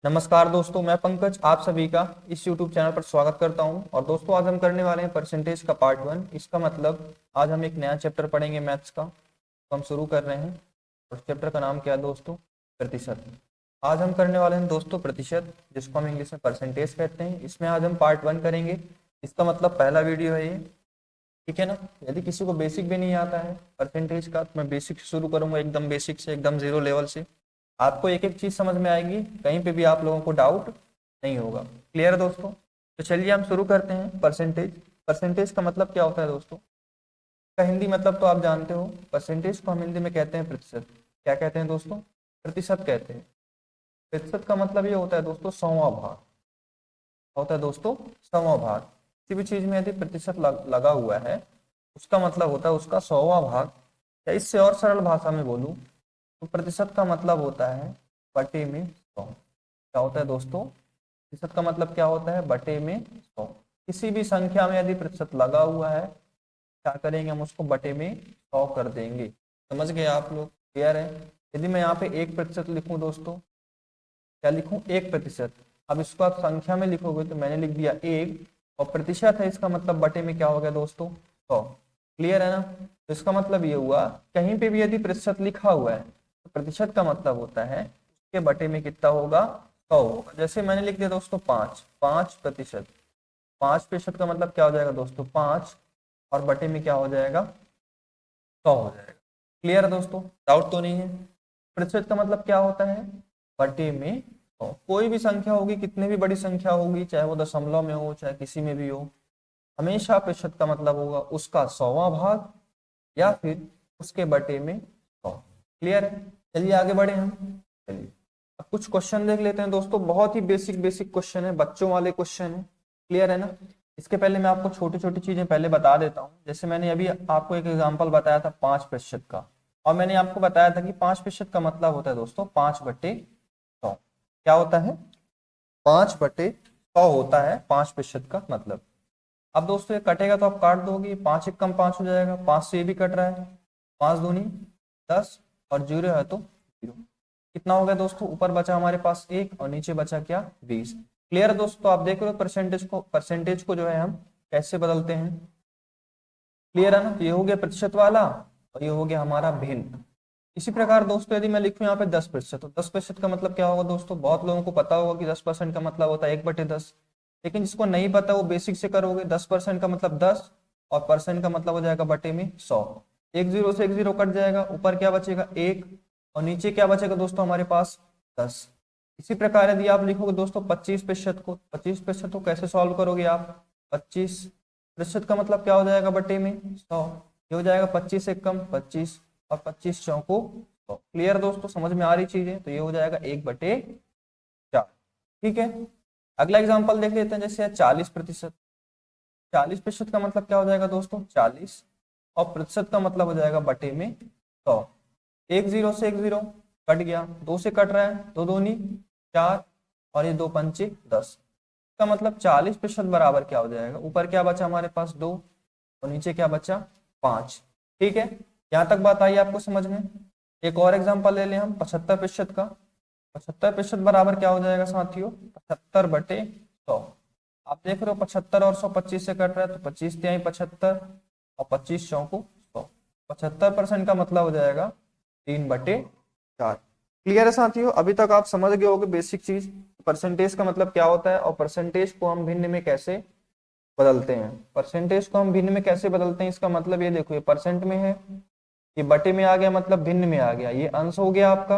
नमस्कार दोस्तों, मैं पंकज आप सभी का इस YouTube चैनल पर स्वागत करता हूं। और दोस्तों, आज हम करने वाले हैं परसेंटेज का पार्ट 1। इसका मतलब आज हम एक नया चैप्टर पढ़ेंगे मैथ्स का। तो हम शुरू कर रहे हैं। और चैप्टर का नाम क्या है दोस्तों? प्रतिशत। आज हम करने वाले हैं दोस्तों प्रतिशत, जिसको हम इंग्लिश में परसेंटेज कहते हैं। इसमें आज हम पार्ट 1 करेंगे। इसका मतलब पहला वीडियो है ये, ठीक है ना। यदि किसी को बेसिक भी नहीं आता है परसेंटेज का, तो मैं बेसिक से शुरू करूंगा, एकदम बेसिक से, एकदम जीरो लेवल से। आपको एक एक चीज समझ में आएगी, कहीं पे भी आप लोगों को डाउट नहीं होगा। क्लियर है दोस्तों? तो चलिए हम शुरू करते हैं। परसेंटेज। परसेंटेज का मतलब क्या होता है दोस्तों? का हिंदी मतलब तो आप जानते हो। परसेंटेज को हम हिंदी में कहते हैं प्रतिशत। क्या कहते हैं दोस्तों? प्रतिशत कहते हैं। प्रतिशत का मतलब ये होता है दोस्तों, 100वां भाग होता है दोस्तों, 100वां भाग। किसी भी चीज में यदि प्रतिशत लगा हुआ है, उसका मतलब होता है उसका 100वां भाग। या इससे और सरल भाषा में बोलूं तो प्रतिशत का मतलब होता है बटे में 100। क्या होता है दोस्तों? प्रतिशत का मतलब क्या होता है? बटे में 100। किसी भी संख्या में यदि प्रतिशत लगा हुआ है, क्या करेंगे हम? उसको बटे में 100 कर देंगे। समझ गए आप लोग? क्लियर है? यदि मैं यहाँ पे 1% लिखूं दोस्तों, क्या लिखूं? 1%। अब इसको आप संख्या में लिखोगे तो मैंने लिख दिया 1, और प्रतिशत है, इसका मतलब बटे में क्या हो गया दोस्तों? 100। क्लियर है ना? तो इसका मतलब ये हुआ, कहीं पे भी यदि प्रतिशत लिखा हुआ है तो प्रतिशत का मतलब होता है उसके बटे में कितना होगा? 100 होगा। जैसे मैंने लिख दिया दोस्तों 5%। 5% का मतलब क्या हो जाएगा दोस्तों? 5, और बटे में क्या हो जाएगा? 100 हो जाएगा। क्लियर है दोस्तों? डाउट तो नहीं है? प्रतिशत का मतलब क्या होता है? बटे में 100। कोई भी संख्या होगी, कितनी भी बड़ी संख्या होगी, चाहे वो दशमलव में हो चाहे किसी में भी हो, हमेशा प्रतिशत का मतलब होगा उसका 100वां भाग या फिर उसके बटे में 100। क्लियर है? चलिए आगे बढ़े हम। चलिए अब कुछ क्वेश्चन देख लेते हैं दोस्तों। बहुत ही बेसिक बेसिक क्वेश्चन है, बच्चों वाले क्वेश्चन है। क्लियर है ना? इसके पहले मैं आपको छोटी छोटी चीजें पहले बता देता हूँ। जैसे मैंने अभी आपको एक एग्जांपल बताया था 5% का, और मैंने आपको बताया था कि 5% का मतलब होता है दोस्तों 5/100। क्या होता है? 5/100 होता है 5% का मतलब। अब दोस्तों ये कटेगा तो आप काट दोगे, 5 एक कम 5 हो जाएगा, 5 से ये भी कट रहा है, 5 दूनी 10, और जीरो है तो जीरो। कितना हो गया दोस्तों? ऊपर बचा हमारे पास 1 और नीचे बचा क्या? 20। क्लियर है दोस्तों? तो आप देख रहे हो परसेंटेज को जो है हम कैसे बदलते हैं। क्लियर है ना? तो ये हो गया प्रतिशत वाला, और ये हो गया हमारा भिन्न। इसी प्रकार दोस्तों यदि मैं लिखूं यहाँ पे 10%, तो 10% का मतलब क्या होगा दोस्तों? बहुत लोगों को पता होगा कि 10% का मतलब होता है 1/10। लेकिन जिसको नहीं पता वो बेसिक से करोगे। 10% का मतलब 10, और परसेंट का मतलब हो जाएगा बटे में 100। एक जीरो से एक जीरो कट जाएगा, ऊपर क्या बचेगा? 1, और नीचे क्या बचेगा दोस्तों हमारे पास? 10। इसी प्रकार यदि आप लिखोगे दोस्तों 25% को कैसे सॉल्व करोगे आप? 25% का मतलब क्या हो जाएगा? बटे में 100। ये हो जाएगा 25 एक कम 25, और 25 चौको 100। क्लियर दोस्तों? समझ में आ रही चीजें? तो ये हो जाएगा 1/4। ठीक है। अगला एग्जांपल देख लेते हैं, जैसे 40%। 40% का मतलब क्या हो जाएगा दोस्तों? 40, और प्रतिशत का मतलब हो जाएगा बटे में 100। एक जीरो से एक जीरो कट गया, 2 से कट रहा है, दो दूनी 4, और ये दो पंचे 10। का मतलब 40% बराबर क्या हो जाएगा? ऊपर क्या बचा हमारे पास? 2, और नीचे क्या बचा? 5। ठीक है, यहाँ तक बात आई आपको समझ में? एक और एग्जांपल ले लें हम 75% का। 75% बराबर क्या हो जाएगा साथियों? 75/100। आप देख रहे हो 75 और 100 25 से कट रहा है, तो 25 तिहाई 75, और 25 चौको 100। 75% का मतलब हो जाएगा 3/4। क्लियर है साथियों? अभी तक आप समझ गए होगे बेसिक चीज, परसेंटेज का मतलब क्या होता है और परसेंटेज को हम भिन्न में कैसे बदलते हैं। परसेंटेज को हम भिन्न में कैसे बदलते हैं, इसका मतलब ये देखो, ये परसेंट में है, ये बटे में आ गया मतलब भिन्न में आ गया, ये अंश हो गया आपका,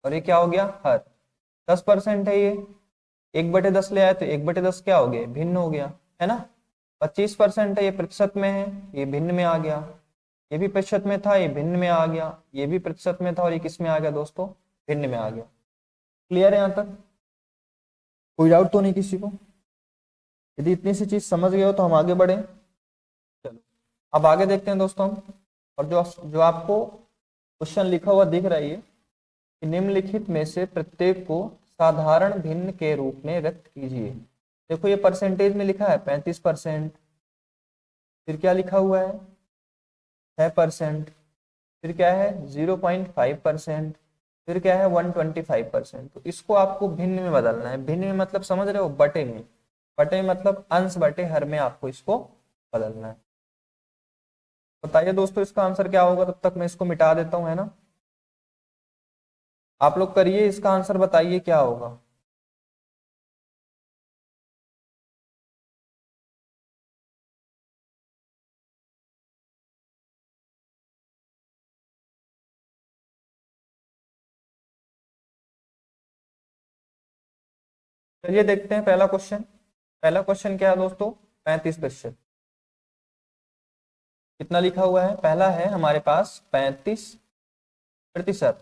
और ये क्या हो गया? हर। 10% है ये, 1/10 ले आए तो 1/10 क्या हो गया? भिन्न हो गया, है ना। 25% है, ये प्रतिशत में है, ये भिन्न में आ गया। ये भी प्रतिशत में था, ये भिन्न में आ गया। ये भी प्रतिशत में था, और ये किस में आ गया दोस्तों? भिन्न में आ गया। क्लियर है यहाँ तक? कोई डाउट तो नहीं किसी को? यदि इतनी सी चीज समझ गए हो तो हम आगे बढ़े। चलो अब आगे देखते हैं दोस्तों हम। और जो जो आपको क्वेश्चन लिखा हुआ दिख रहा है ये, कि निम्नलिखित में से प्रत्येक को साधारण भिन्न के रूप में व्यक्त कीजिए। देखो ये परसेंटेज में लिखा है 35%, फिर क्या लिखा हुआ है? 6%, फिर क्या है? 0.5%, फिर क्या है 125%। तो इसको आपको भिन्न में बदलना है। भिन्न में मतलब समझ रहे हो, बटे में। बटे में मतलब अंश बटे हर में आपको इसको बदलना है। बताइए दोस्तों इसका आंसर क्या होगा, तब तक मैं इसको मिटा देता हूं, है ना। आप लोग करिए, इसका आंसर बताइए क्या होगा। चलिए देखते हैं पहला क्वेश्चन। पहला क्वेश्चन क्या है दोस्तों, 35%। कितना लिखा हुआ है, पहला है हमारे पास 35%।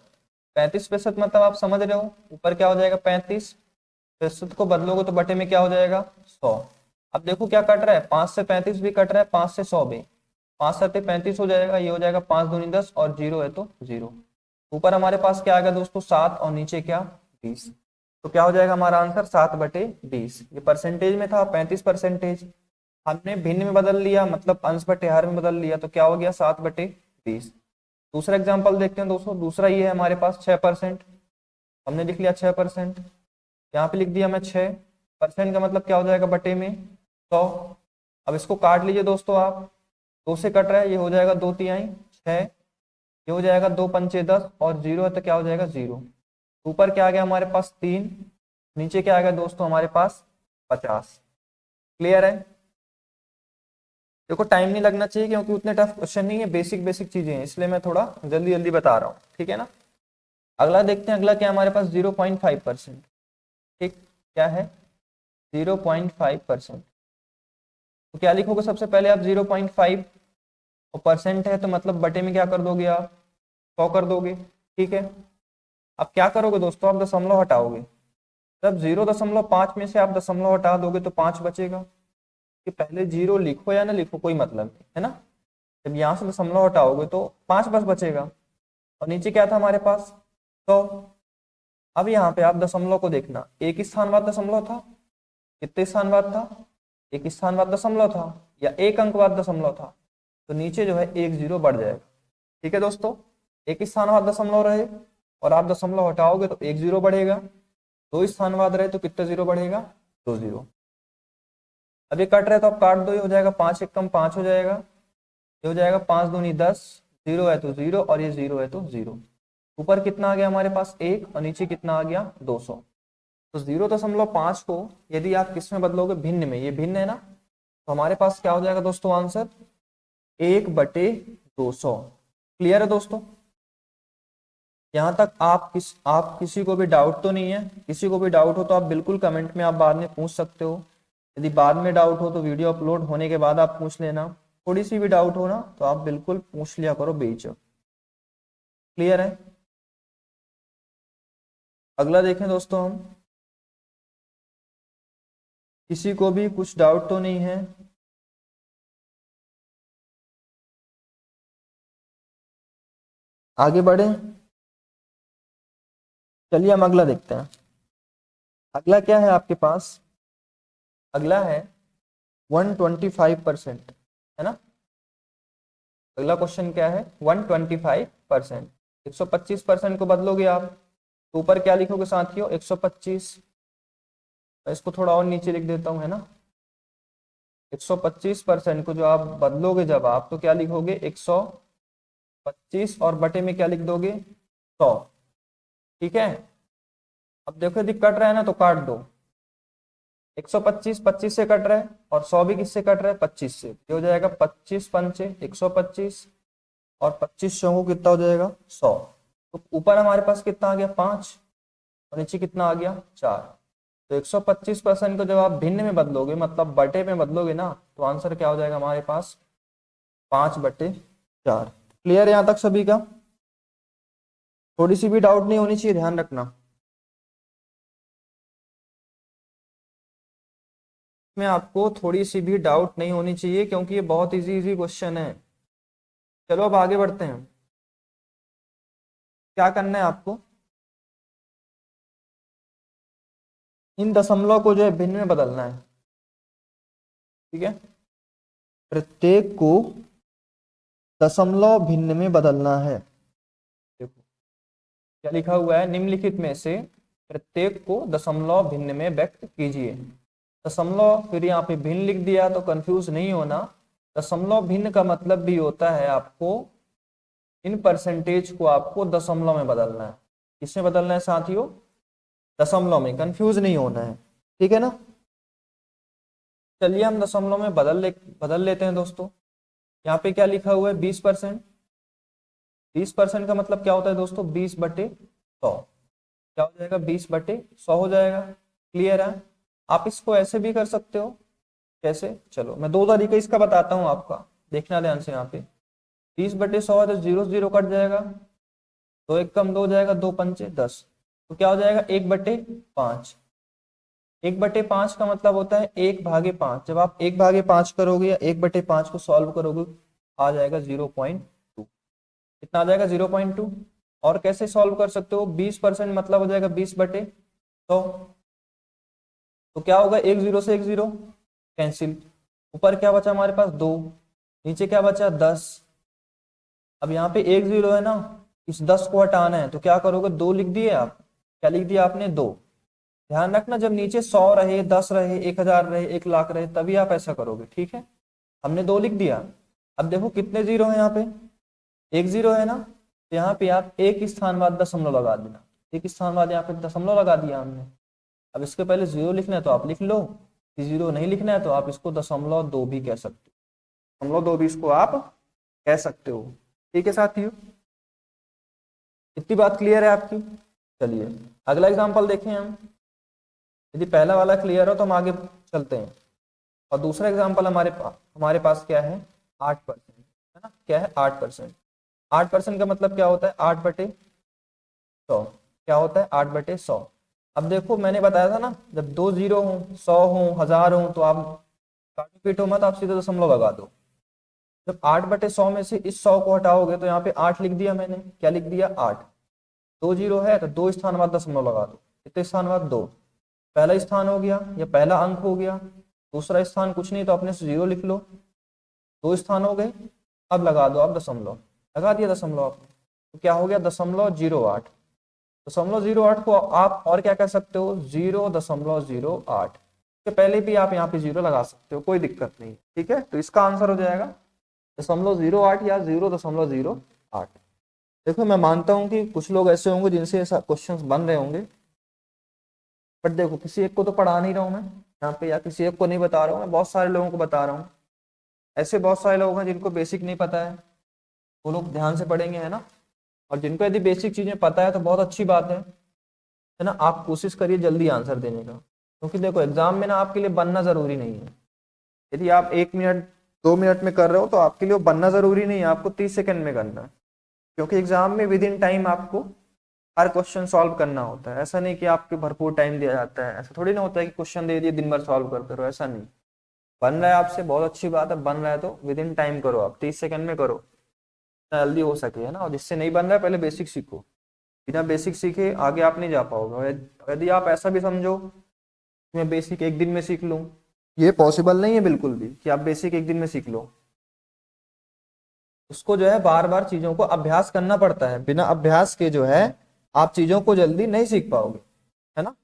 35% मतलब आप समझ रहे हो, ऊपर क्या हो जाएगा 35%, को बदलोगे तो बटे में क्या हो जाएगा 100। अब देखो क्या कट रहा है, 5 से 35 भी कट रहा है, 5 से 100 भी। 5 सत्ते 35 हो जाएगा, ये हो जाएगा 5 दूनी 10 और 0 है तो 0। ऊपर हमारे पास क्या आ गया दोस्तों 7 और नीचे क्या 20। तो क्या हो जाएगा हमारा आंसर 7/20। ये परसेंटेज में था 35%, हमने भिन्न में बदल लिया मतलब अंश बटे हर में बदल लिया, तो क्या हो गया 7/20। दूसरा एग्जाम्पल देखते हैं दोस्तों। दूसरा ये है हमारे पास 6%। हमने लिख लिया 6%, यहाँ पे लिख दिया मैं 6%, का मतलब क्या हो जाएगा बटे में 100। अब इसको काट लीजिए दोस्तों आप, 2 से कट रहा है, ये हो जाएगा 2 तिहाई 6, ये हो जाएगा 2 पंचे 10 और 0 है तो क्या हो जाएगा 0। ऊपर क्या आ गया हमारे पास 3, नीचे क्या आ गया दोस्तों हमारे पास 50। क्लियर है। देखो टाइम नहीं लगना चाहिए क्योंकि उतने टफ क्वेश्चन नहीं है, बेसिक बेसिक चीजें हैं, इसलिए मैं थोड़ा जल्दी जल्दी बता रहा हूँ, ठीक है ना। अगला देखते हैं, अगला क्या हमारे पास 0.5%। ठीक, क्या है 0.5%। तो क्या लिखोगे सबसे पहले आप 0.5, और परसेंट है तो मतलब बटे में क्या कर दोगे आप 100 कर दोगे, ठीक है। अब क्या करोगे दोस्तों, आप दशमलव हटाओगे। जब 0.5 में से आप दशमलव हटा दोगे तो 5 बचेगा। कि पहले 0 लिखो या ना लिखो कोई मतलब नहीं, है ना। जब यहाँ से दशमलव हटाओगे तो 5 बस बचेगा। और नीचे क्या था हमारे पास 100। अब यहाँ पे आप दशमलव को देखना, एक स्थान बाद दशमलव था, कितने स्थान बाद था, एक स्थान बाद दशमलव था, या एक अंक बाद दशमलव था, तो नीचे जो है एक 0 बढ़ जाएगा। ठीक है दोस्तों, एक स्थान बाद दशमलव रहे और आप दशमलव हटाओगे तो एक 0 बढ़ेगा। 2 स्थान बाद रहे तो कितना 0 बढ़ेगा, 2 0। अब ये कट रहे तो आप काट दो, ये हो जाएगा 5 एकम 5 हो जाएगा, ये हो जाएगा 5 दूनी 10, 0 है तो 0 और ये 0 है तो 0। ऊपर कितना आ गया हमारे पास 1 और नीचे कितना आ गया 200। तो 0.5 को यदि आप किस में बदलोगे, भिन्न में, ये भिन्न है ना, तो हमारे पास क्या हो जाएगा दोस्तों आंसर 1/200। क्लियर है दोस्तों। यहाँ तक आप किसी को भी डाउट तो नहीं है। किसी को भी डाउट हो तो आप बिल्कुल कमेंट में आप बाद में पूछ सकते हो। यदि बाद में डाउट हो तो वीडियो अपलोड होने के बाद आप पूछ लेना। थोड़ी सी भी डाउट हो ना तो आप बिल्कुल पूछ लिया करो बेझिझक। क्लियर है। अगला देखें दोस्तों हम, किसी को भी कुछ डाउट तो नहीं है। आगे बढ़े, चलिए हम अगला देखते हैं। अगला क्या है आपके पास, अगला है 125%, है ना। अगला क्वेश्चन क्या है 125%। 125% को बदलोगे आप तो ऊपर क्या लिखोगे साथियों 125। मैं इसको थोड़ा और नीचे लिख देता हूं, है ना। 125% को जो आप बदलोगे जब आप, तो क्या लिखोगे 125 और बटे में क्या लिख दोगे 100। ठीक है। अब देखो यदि कट रहा है ना तो काट दो। 125 25 से कट रहा है और 100 भी किससे कट रहा है 25 से, ये हो जाएगा 25 पंचे 125 और 25 सौ को कितना हो जाएगा 100। तो ऊपर हमारे पास कितना आ गया 5 और नीचे कितना आ गया 4। तो 125% को जब आप भिन्न में बदलोगे मतलब बटे में बदलोगे ना, तो आंसर क्या हो जाएगा हमारे पास 5/4। क्लियर है यहाँ तक सभी का। थोड़ी सी भी डाउट नहीं होनी चाहिए, ध्यान रखना। में आपको थोड़ी सी भी डाउट नहीं होनी चाहिए क्योंकि ये बहुत इजी इजी क्वेश्चन है। चलो अब आगे बढ़ते हैं। क्या करना है आपको, इन दशमलव को जो है भिन्न में बदलना है। ठीक है, प्रत्येक को दशमलव भिन्न में बदलना है। देखो क्या लिखा हुआ है, निम्नलिखित में से प्रत्येक को दशमलव भिन्न में व्यक्त कीजिए। दशमलव फिर यहाँ पे भिन्न लिख दिया तो कंफ्यूज नहीं होना। दशमलव भिन्न का मतलब भी होता है आपको इन परसेंटेज को आपको दशमलव में बदलना है। किसमें बदलना है साथियों, दशमलव में, कंफ्यूज नहीं होना है, ठीक है ना। चलिए हम दशमलव में बदल लेते हैं दोस्तों। यहाँ पे क्या लिखा हुआ है 20%। 20% का मतलब क्या होता है दोस्तों, 20/100। क्या हो जाएगा, 20/100 हो जाएगा। क्लियर है। आप इसको ऐसे भी कर सकते हो। कैसे, चलो मैं 2 तरीके इसका बताता हूँ आपका, देखना ध्यान से। यहाँ पे 20/100 है तो 0 0 कट जाएगा, 2 1 कम 2 हो जाएगा, 2 पंचे 10, तो क्या हो जाएगा 1/5। 1/5 का मतलब होता है 1/5। जब आप 1/5 करोगे या 1/5 को सॉल्व करोगे आ जाएगा 0.2। कितना आ जाएगा 0.2। और कैसे सॉल्व कर सकते हो, 20% मतलब हो जाएगा 20/100। तो क्या होगा, 1 0 से 1 0 कैंसिल, ऊपर क्या बचा हमारे पास 2, नीचे क्या बचा 10। अब यहाँ पे 1 0 है ना, इस 10 को हटाना है तो क्या करोगे, 2 लिख दिए आप। क्या लिख दिया आपने, 2। ध्यान रखना जब नीचे 100 रहे, 10 रहे, 1000 रहे, 1 लाख रहे, तभी आप ऐसा करोगे, ठीक है। हमने 2 लिख दिया। अब देखो कितने जीरो है यहाँ पे, 1 0 है ना, तो यहाँ पे आप एक स्थान बाद दशमलव लगा देना। एक स्थान बाद यहाँ पे दशमलव लगा दिया हमने। अब इसके पहले 0 लिखना है तो आप लिख लो, 0 नहीं लिखना है तो आप इसको 0.2 भी कह सकते हो। 0.2 भी इसको आप कह सकते हो, ठीक है साथियों। इतनी बात क्लियर है आपकी। चलिए अगला एग्जांपल देखें हम। यदि पहला वाला क्लियर हो तो हम आगे चलते हैं। और दूसरा एग्जांपल हमारे पास क्या है, 8%, है ना। क्या है 8%। 8% का मतलब क्या होता है, 8/100। क्या होता है 8/100। अब देखो मैंने बताया था ना, जब 2 0 हो, 100 हो, 1000 हो, तो आप काटो पीटो मत, आप सीधे दशमलव लगा दो। जब 8/100 में से इस 100 को हटाओगे तो यहाँ पे 8 लिख दिया मैंने। क्या लिख दिया, 8। 2 0 है तो 2 स्थान बाद दशमलव लगा दो। कितने स्थान बाद, 2। पहला स्थान हो गया या पहला अंक हो गया। दूसरा स्थान कुछ नहीं तो अपने से 0 लिख लो। 2 स्थान हो गए, अब लगा दो आप दशमलव। लगा दिया दशमलव आपने, तो क्या हो गया 0.08। 0.08 को आप और क्या कह सकते हो, 0.08 के पहले भी आप यहाँ पे 0 लगा सकते हो, कोई दिक्कत नहीं, ठीक है। तो इसका आंसर हो जाएगा 0.08 या 0.08। देखो मैं मानता हूं कि कुछ लोग ऐसे होंगे जिनसे ऐसा क्वेश्चंस बन रहे होंगे, बट देखो किसी एक को तो पढ़ा नहीं रहा हूं मैं यहाँ पे, या किसी एक को नहीं बता रहा हूँ मैं, बहुत सारे लोगों को बता रहा हूँ। ऐसे बहुत सारे लोग हैं जिनको बेसिक नहीं पता है, वो लोग ध्यान से पढ़ेंगे, है ना। और जिनको यदि बेसिक चीजें पता है तो बहुत अच्छी बात है ना। आप कोशिश करिए जल्दी आंसर देने का, क्योंकि देखो एग्जाम में ना आपके लिए बनना जरूरी नहीं है। यदि आप 1 मिनट 2 मिनट में कर रहे हो तो आपके लिए वो बनना जरूरी नहीं है, आपको 30 सेकंड में करना है। क्योंकि एग्जाम में विद इन टाइम आपको हर क्वेश्चन सॉल्व करना होता है। ऐसा नहीं कि आपको भरपूर टाइम दिया जाता है, ऐसा थोड़ी ना होता है कि क्वेश्चन दे दिए दिन भर सॉल्व करते रहो, ऐसा नहीं। बन रहा है आपसे, बहुत अच्छी बात है, बन रहा है तो विद इन टाइम करो, आप 30 सेकंड में करो, जल्दी हो सके, है ना। और जिससे नहीं बन रहा है पहले बेसिक सीखो, बिना बेसिक सीखे आगे आप नहीं जा पाओगे। और यदि आप ऐसा भी समझो कि मैं बेसिक 1 दिन में सीख लूँ, ये पॉसिबल नहीं है बिल्कुल भी कि आप बेसिक 1 दिन में सीख लो। उसको जो है बार बार चीजों को अभ्यास करना पड़ता है, बिना अभ्यास के जो है आप चीजों को जल्दी नहीं सीख पाओगे, है ना।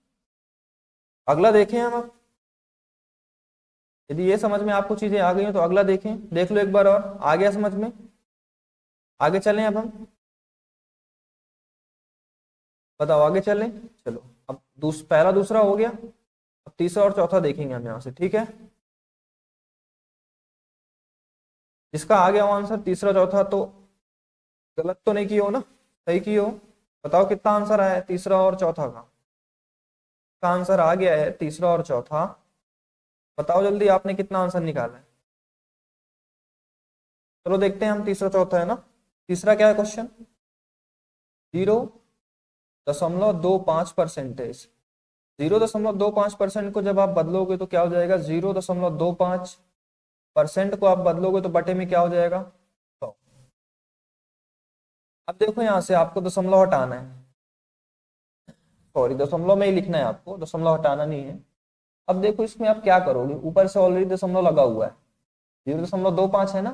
अगला देखें हम अब। यदि ये समझ में आपको चीजें आ गई हो तो अगला देखें, देख लो एक बार और, आ गया समझ में, आगे चलें अब हम। बताओ आगे चलें, चलो अब पहला दूसरा हो गया, अब तीसरा और चौथा देखेंगे हम यहाँ से, ठीक है। जिसका आ गया हो आंसर तीसरा चौथा, तो गलत तो नहीं किए हो ना, सही किए हो। बताओ कितना आंसर आया है तीसरा और चौथा का आंसर आ गया है तीसरा और चौथा। बताओ जल्दी आपने कितना आंसर निकाला है। चलो देखते हैं हम तीसरा चौथा, है ना। तीसरा क्या है क्वेश्चन, 0.25%। 0.25% को जब आप बदलोगे तो क्या हो जाएगा, 0.25% को आप बदलोगे तो बटे में क्या हो जाएगा 100। अब देखो यहां से आपको दशमलव हटाना है, सॉरी दशमलव में ही लिखना है आपको, दशमलव हटाना नहीं है। अब देखो इसमें आप क्या करोगे, ऊपर से ऑलरेडी दशमलव लगा हुआ है, 0.25 है ना,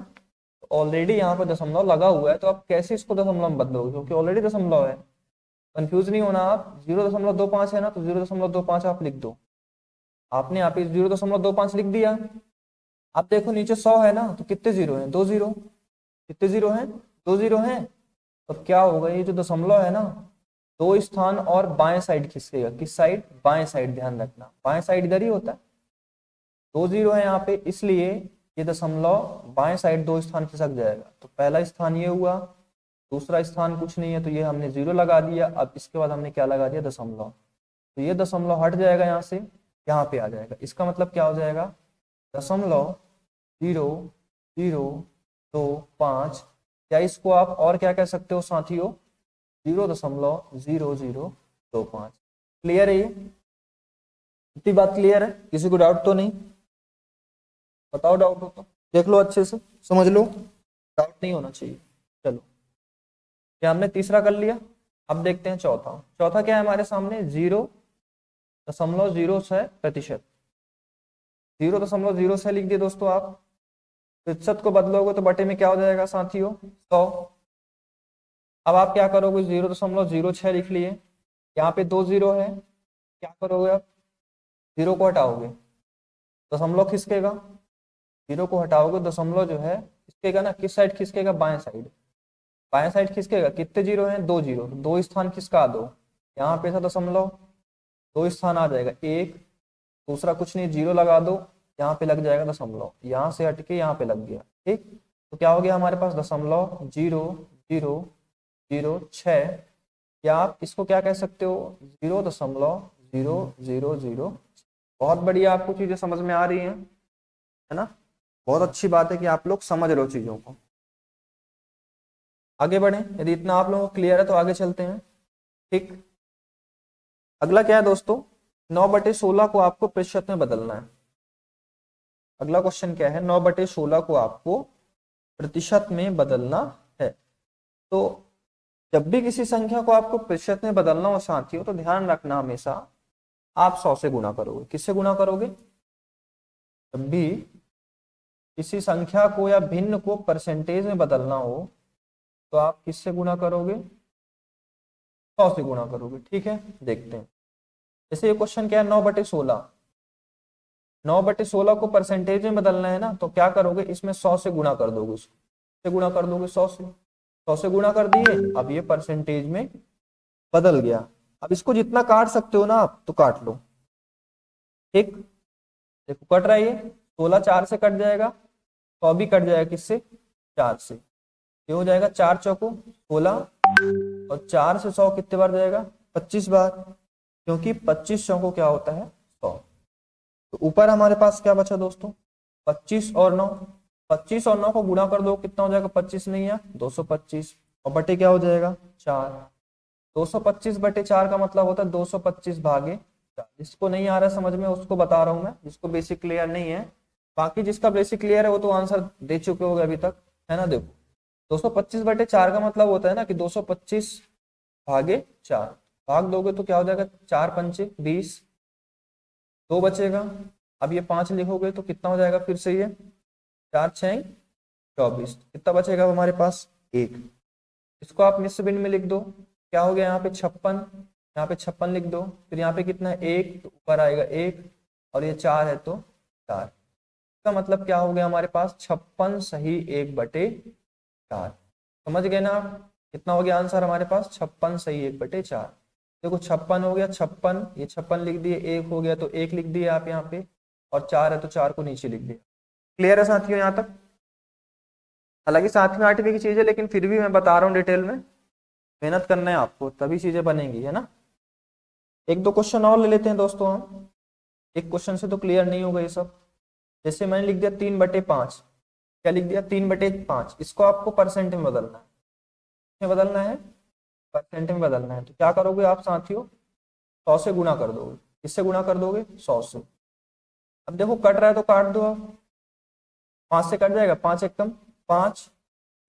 तो ऑलरेडी यहाँ पर दशमलव लगा हुआ है, तो आप कैसे इसको दशमलव में बदलोगे, क्योंकि ऑलरेडी दशमलव है। कंफ्यूज नहीं होना आप, 0.25 है ना, तो 0.25 आप लिख दो। आपने यहाँ पे 0.25 लिख दिया। आप देखो नीचे 100 है ना, तो कितने जीरो हैं? 2 जीरो। कितने जीरो हैं? 2 जीरो हैं। तो क्या होगा, ये जो दशमलव है ना, 2 स्थान और बाएं साइड खिसकेगा। किस साइड? बाएं साइड, ध्यान रखना, बाएं साइड इधर ही होता है। 2 जीरो है यहाँ पे, इसलिए ये दशमलव बाएं साइड 2 स्थान खिसक जाएगा। तो पहला स्थान ये हुआ, दूसरा स्थान कुछ नहीं है, तो ये हमने 0 लगा दिया। अब इसके बाद हमने क्या लगा दिया? दशमलव। तो ये दशमलव हट जाएगा यहाँ से, यहाँ पे आ जाएगा। इसका मतलब क्या हो जाएगा? दशमलव 0.025। या इसको आप और क्या कह सकते हो साथियों? 0.0025। क्लियर है? ये इतनी बात क्लियर है? किसी को डाउट तो नहीं? बताओ डाउट हो तो देख लो, अच्छे से समझ लो, डाउट नहीं होना चाहिए। चलो, क्या हमने तीसरा कर लिया। अब देखते हैं चौथा। चौथा क्या है हमारे सामने? 0.06%। 0.06 लिख दिए दोस्तों आप। प्रतिशत को बदलोगे तो बटे में क्या हो जाएगा साथियों? 100। अब आप क्या करोगे? 0.06 लिख लिए, यहाँ पे 2 जीरो है, क्या करोगे आप? 0 को हटाओगे, दशमलव खिसकेगा। 0 को हटाओगे, दशमलव जो है खिसकेगा ना, किस साइड खिसकेगा? बाएं साइड। बाएं साइड खिसकेगा। कितने जीरो हैं? 2 जीरो। 2 स्थान खिसका दो, यहाँ पे था दशमलव, 2 स्थान आ जाएगा, एक, दूसरा कुछ नहीं, 0 लगा दो, यहाँ पे लग जाएगा दशमलव, यहाँ से हटके यहाँ पे लग गया। ठीक, तो क्या हो गया हमारे पास? दशमलव 0.006। या आप इसको क्या कह सकते हो? 0.0000। बहुत बढ़िया, आपको चीजें समझ में आ रही हैं, है ना? बहुत अच्छी बात है कि आप लोग समझ रहे हो चीजों को। आगे बढ़े, यदि इतना आप लोगों को क्लियर है तो आगे चलते हैं। ठीक, अगला क्या है दोस्तों? 9/16 को आपको प्रतिशत में बदलना है। अगला क्वेश्चन क्या है? 9/16 को आपको प्रतिशत में बदलना है। तो जब भी किसी संख्या को आपको प्रतिशत में बदलना हो साथियों, तो ध्यान रखना हमेशा आप 100 से गुणा करोगे। किससे गुणा करोगे? जब भी किसी संख्या को या भिन्न को परसेंटेज में बदलना हो तो आप किससे गुणा करोगे? 100 से गुणा करोगे। ठीक है, देखते हैं। जैसे ये क्वेश्चन क्या है? 9/16। 9/16 को परसेंटेज में बदलना है ना, तो क्या करोगे? इसमें 100 से गुणा कर दोगे। इसको से गुणा कर दोगे, 100 से। 100 से गुणा कर दिए, अब ये परसेंटेज में बदल गया। अब इसको जितना काट सकते हो ना आप, तो काट लो। ठीक, देखो कट रहा है, ये 16 4 से कट जाएगा, 100 भी कट जाएगा। किससे? 4 से। ये हो जाएगा 4 चौको 16, और 4 से 100 कितने बार जाएगा? 25 बार, क्योंकि 25 चौको क्या होता है? 100। तो ऊपर हमारे पास क्या बचा दोस्तों? 25 और 9। 25 और 9 को गुणा कर दो, कितना हो जाएगा? 25 नहीं है, 225, और बटे क्या हो जाएगा? 4। 225/4 का मतलब होता है 225/4। जिसको नहीं आ रहा है समझ में, उसको बता रहा हूं मैं, जिसको बेसिक क्लियर नहीं है। बाकी जिसका बेसिक क्लियर है वो तो आंसर दे चुके होंगे अभी तक, है ना? देखो, 225/4 का मतलब होता है ना कि 225/4 भाग दोगे तो क्या हो जाएगा? 4 पंचे 20, 2 बचेगा। अब ये 5 लिखोगे तो कितना हो जाएगा? फिर से ये 4 6 24, कितना बचेगा हमारे पास? 1। इसको आप मिश्र भिन्न में लिख दो, क्या हो गया? यहाँ पे 56, यहाँ पे 56 लिख दो। फिर यहाँ पे कितना है? 1, तो ऊपर आएगा 1, और ये 4 है तो 4। इसका मतलब क्या हो गया हमारे पास? 56 सही 1/4। समझ गए ना आप? कितना हो गया आंसर हमारे पास? 56 सही 1/4। देखो 56 हो गया, 56, ये 56 लिख दिए, 1 हो गया तो 1 लिख दिए आप यहाँ पे, और 4 है तो 4 को नीचे लिख दिया। क्लियर है साथियों यहाँ तक? हालांकि 7वीं 8वीं की चीज है, लेकिन फिर भी मैं बता रहा हूँ डिटेल में। मेहनत करना है आपको, तभी चीजें बनेंगी, है ना? एक दो क्वेश्चन और ले लेते हैं दोस्तों हम। एक क्वेश्चन से तो क्लियर नहीं होगा ये सब। जैसे मैंने लिख दिया 3/5। क्या लिख दिया? 3/5। इसको आपको परसेंट में बदलना है। में बदलना है, परसेंट में बदलना है। तो क्या करोगे आप साथियों? 100 से गुणा कर दोगे। किससे गुणा कर दोगे? 100 से। अब देखो कट रहा है तो काट दो आप। 5 से कट जाएगा, 5 एकम 5,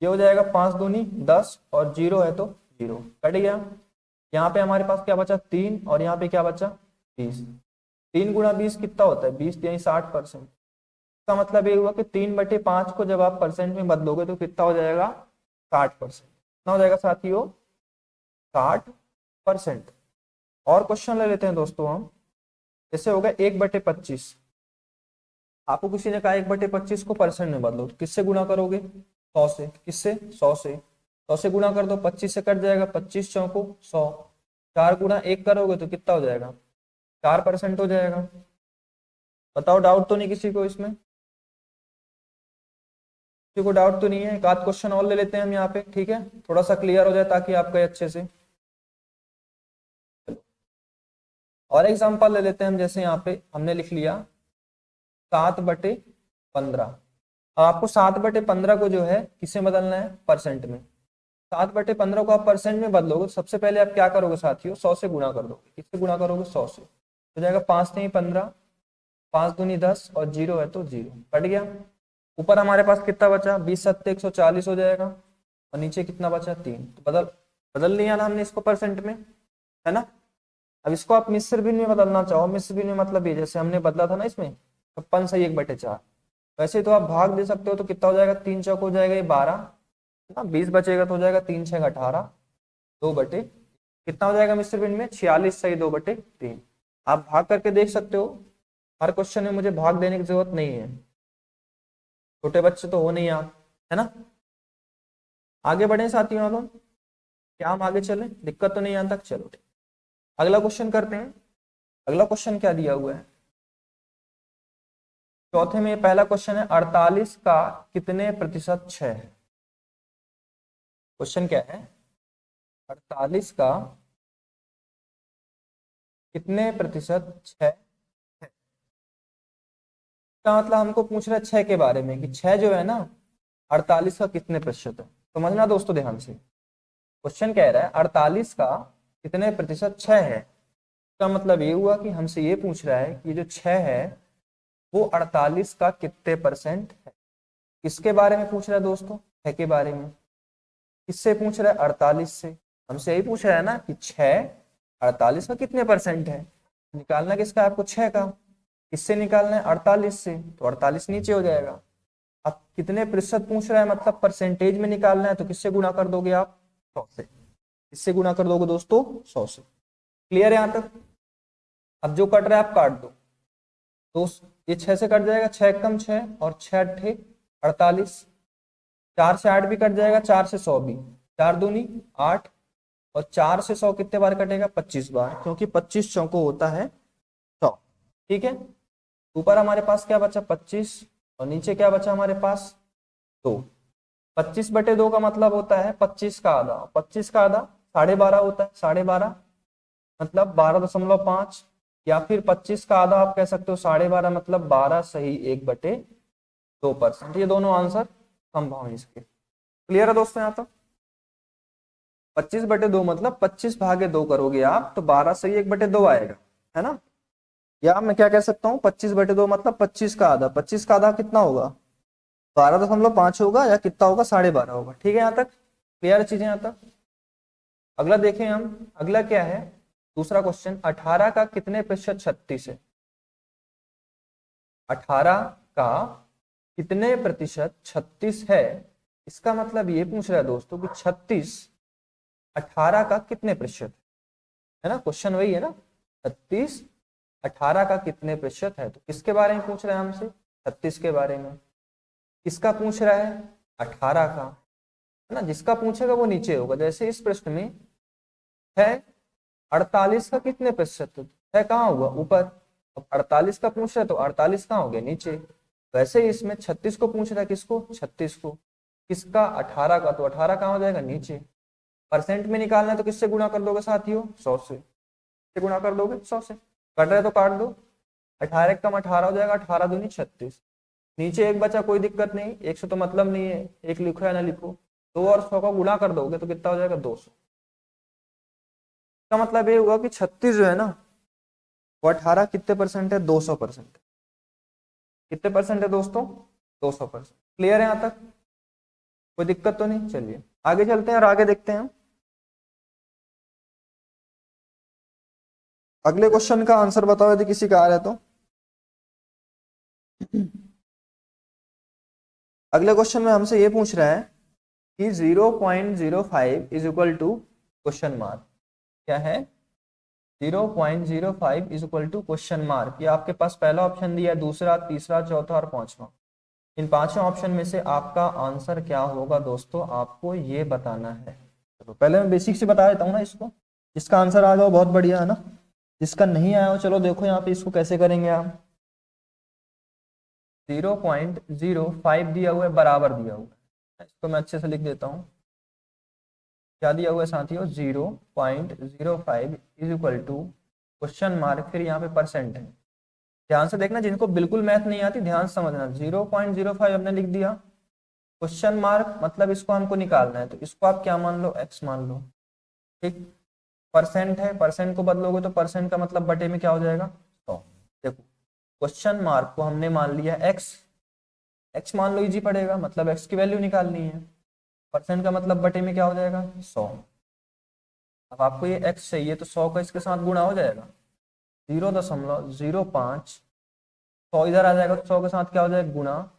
ये हो जाएगा 5 दूनी 10, और 0 है तो 0, कट गया। यहाँ पे हमारे पास क्या बचा? 3, और यहाँ पे क्या बचा? 20। 3 गुणा 20 कितना होता है? 20 यानी 60%। इसका मतलब ये हुआ कि 3/5 को जब आप परसेंट में बदलोगे तो कितना हो जाएगा? 60%। कितना हो जाएगा साथियों? 60 परसेंट। और क्वेश्चन ले लेते हैं दोस्तों हम, जैसे हो गया 1/25। आपको किसी ने कहा 1/25 को परसेंट में बदलो, तो किससे गुणा करोगे? 100 से। किससे? 100 से। 100 से गुणा कर दो, 25 से कट जाएगा, 25 चौको 100। 4 गुणा 1 करोगे तो कितना हो जाएगा? 4% हो जाएगा। बताओ, डाउट तो नहीं किसी को इसमें? किसी को डाउट तो नहीं है? एक आध क्वेश्चन और ले लेते हैं हम यहाँ पे, ठीक है, थोड़ा सा क्लियर हो जाए ताकि आपका अच्छे से। और एग्जांपल ले लेते हैं हम, जैसे यहाँ पे हमने लिख लिया 7/15। अब आपको 7/15 को जो है किससे बदलना है? परसेंट में। 7/15 को आप परसेंट में बदलोगे, सबसे पहले आप क्या करोगे साथियों? 100 से गुणा कर दोगे। किससे गुणा करोगे? 100 से। हो जाएगा 5 नहीं 15, 5 दूनी 10 और 0 है तो 0 कट गया। ऊपर हमारे पास कितना बचा? 20 7 140 हो जाएगा, और नीचे कितना बचा? 3। तो बदल लिया ना हमने इसको परसेंट में, है ना। अब इसको आप मिश्र भिन्न में बदलना चाहो, मिश्र भिन्न में मतलब ये जैसे हमने बदला था ना इसमें 56 सही 1/4, वैसे तो आप भाग दे सकते हो। तो कितना हो जाएगा? 3 चौक हो जाएगा ये 12 ना, 20 बचेगा तो हो जाएगा 3 6 18, 2/, कितना हो जाएगा मिश्र भिन्न में? 46 सही 2/3। आप भाग करके देख सकते हो, हर क्वेश्चन में मुझे भाग देने की जरूरत नहीं है, छोटे बच्चे तो हो नहीं आप, है ना। आगे बढ़े साथियों, हम क्या हम आगे चले? दिक्कत तो नहीं यहाँ तक? चलो ठीक, अगला क्वेश्चन करते हैं। अगला क्वेश्चन क्या दिया हुआ है? चौथे में पहला क्वेश्चन है 48 का कितने प्रतिशत क्षय है? क्वेश्चन क्या है? 48 का कितने प्रतिशत क्षय है? इसका मतलब हमको पूछ रहा है 6 के बारे में, कि 6 जो है ना 48 का कितने प्रतिशत है। समझना दोस्तों ध्यान से, क्वेश्चन कह रहा है 48 का कितने प्रतिशत 6 है। इसका मतलब ये हुआ कि हमसे ये पूछ रहा है कि जो 6 है वो 48 का कितने परसेंट है। किसके बारे में पूछ रहा है दोस्तों? 6 के बारे में। किससे पूछ रहा है? 48 से। हमसे यही पूछ रहा है ना कि 6 48 का कितने परसेंट है। निकालना किसका है आपको? 6 का। किससे निकालना है? 48 से। तो 48 नीचे हो जाएगा। अब कितने प्रतिशत पूछ रहा है, मतलब परसेंटेज में निकालना है, तो किससे गुणा कर दोगे आप? 100 से। किससे गुणा कर दोगे दोस्तों? 100 से। क्लियर है यहां तक? अब जो कट रहा है आप काट दो, तो ये 6 से कट जाएगा, 6 कम 6 और 6 अट्ठे 48, 4 से 8 भी कट जाएगा, 4 से 100 भी, 4 दूनी 8, और 4 से 100 कितने बार कटेगा? 25 बार, क्योंकि 25 चौको होता है 100। ठीक है, ऊपर हमारे पास क्या बचा? 25, और नीचे क्या बचा हमारे पास? 2। 25/2 का मतलब होता है 25 का आधा। 25 का आधा 12.5 होता है, 12.5 मतलब 12.5, या फिर 25 का आधा आप कह सकते हो 12.5 मतलब 12 सही 1/2%। ये दोनों आंसर संभव है इसके। क्लियर है दोस्तों यहाँ तक? 25/2 मतलब 25 भागे 2 करोगे आप तो 12 सही 1/2 आएगा, है ना। या मैं क्या कह सकता हूँ, 25/2 मतलब 25 का आधा। 25 का आधा कितना होगा? 12.5 होगा, या कितना होगा? 12.5 होगा। ठीक है यहाँ तक? क्लियर चीजें यहाँ तक? अगला देखें हम, अगला क्या है? दूसरा क्वेश्चन, 18 का कितने प्रतिशत 36 है? 18 का कितने प्रतिशत 36 है? इसका मतलब ये पूछ रहा है दोस्तों कि 36 18 का कितने प्रतिशत है ना। क्वेश्चन वही है ना, 36 18 का कितने प्रतिशत है। तो किसके बारे में पूछ रहा है हमसे? 36 के बारे में। किसका पूछ रहा है? 18 का, है ना। जिसका पूछेगा वो नीचे होगा। जैसे इस प्रश्न में है 48 का कितने प्रतिशत है, कहाँ हुआ? ऊपर। अब 48 का पूछ रहा है तो 48 कहाँ हो गया? नीचे। वैसे ही इसमें 36 को पूछ रहा है, किसको? 36 को। किसका? 18 का, तो 18 कहाँ हो जाएगा? नीचे। परसेंट में निकालना है तो किससे गुणा कर दोगे साथियों? 100 से। गुणा कर दोगे 100 से। कट रहा है तो काट दो, 18 कम 18 हो जाएगा, 18 दूनी 36। नीचे एक बचा, कोई दिक्कत नहीं, एक से तो मतलब नहीं है, एक लिखो या ना लिखो। 2 और 100 का गुणा कर दोगे तो कितना हो जाएगा? 200। इसका मतलब ये हुआ कि 36 जो है ना वो 18 कितने परसेंट है? 200%। कितने परसेंट है दोस्तों? 200%। क्लियर है यहाँ तक? कोई दिक्कत तो नहीं? चलिए आगे चलते हैं और आगे देखते हैं। अगले क्वेश्चन का आंसर बताओ यदि किसी का आ रहा है तो। अगले क्वेश्चन में हमसे ये पूछ रहा है कि 0.05 is equal to question mark. क्या है 0.05 is equal to question mark. ये आपके पास पहला ऑप्शन दिया है, दूसरा, तीसरा, चौथा और पांचवा। इन पांचों ऑप्शन में से आपका आंसर क्या होगा दोस्तों, आपको ये बताना है। चलो पहले मैं बेसिक से बता देता हूँ ना इसको, इसका आंसर आ जाओ बहुत बढ़िया है ना, जिसका नहीं आया हो चलो देखो यहाँ पे इसको कैसे करेंगे आप। 0.05 दिया हुआ है, बराबर दिया हुआ है, इसको मैं अच्छे से लिख देता हूँ। क्या दिया हुआ है साथियों, 0.05 is equal to question mark, फिर यहाँ पे परसेंट है। ध्यान से देखना, जिनको बिल्कुल मैथ नहीं आती ध्यान से समझना। 0.05 हमने लिख दिया, क्वेश्चन मार्क मतलब इसको हमको निकालना है, तो इसको आप क्या मान लो, x मान लो, ठीक। परसेंट है, परसेंट को बदलोगे तो परसेंट का मतलब बटे में क्या हो जाएगा 100। देखो क्वेश्चन मार्क को हमने मान लिया x, x मान लो इजी पड़ेगा, मतलब x की वैल्यू निकालनी है। परसेंट का मतलब बटे में क्या हो जाएगा 100। अब आपको ये x चाहिए तो 100 का इसके साथ गुणा हो जाएगा, 0.05, 100 इधर आ जाएगा तो 100 के साथ क्या हो जाएगा गुणा,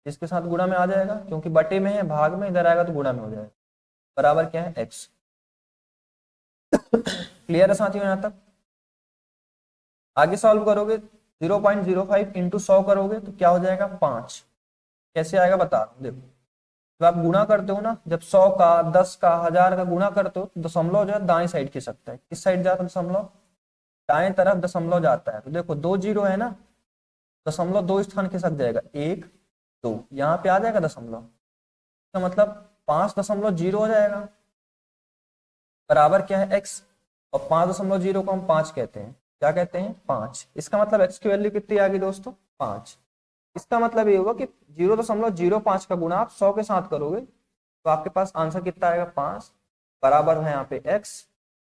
इसके साथ गुणा में आ जाएगा, क्योंकि बटे में है, भाग में इधर आएगा तो गुणा में हो जाएगा, बराबर क्या है x। क्लियर है साथियों यहाँ तक। आगे सॉल्व करोगे 0.05 इंटू 100 करोगे तो क्या हो जाएगा 5। कैसे आएगा बता रहा हूँ, देखो जब आप गुणा करते हो ना, जब 100 का, 10 का, 1000 का गुणा करते हो तो दशमलव जो है दाएं साइड खिसकता है। किस साइड जाता है दशमलव, दाएं तरफ दशमलव जाता है। तो देखो 2 जीरो है ना, दशमलव 2 स्थान खिसक जाएगा, 1 2, यहाँ पे आ जाएगा दशमलव, इसका मतलब 5.0 हो जाएगा, बराबर क्या है x। और 5.0 को हम 5 कहते हैं, क्या कहते हैं 5। इसका मतलब x की वैल्यू कितनी आ गई दोस्तों 5। इसका मतलब ये होगा कि 0.05 का गुणा आप 100 के साथ करोगे तो आपके पास आंसर कितना आएगा 5, बराबर है यहाँ पे x।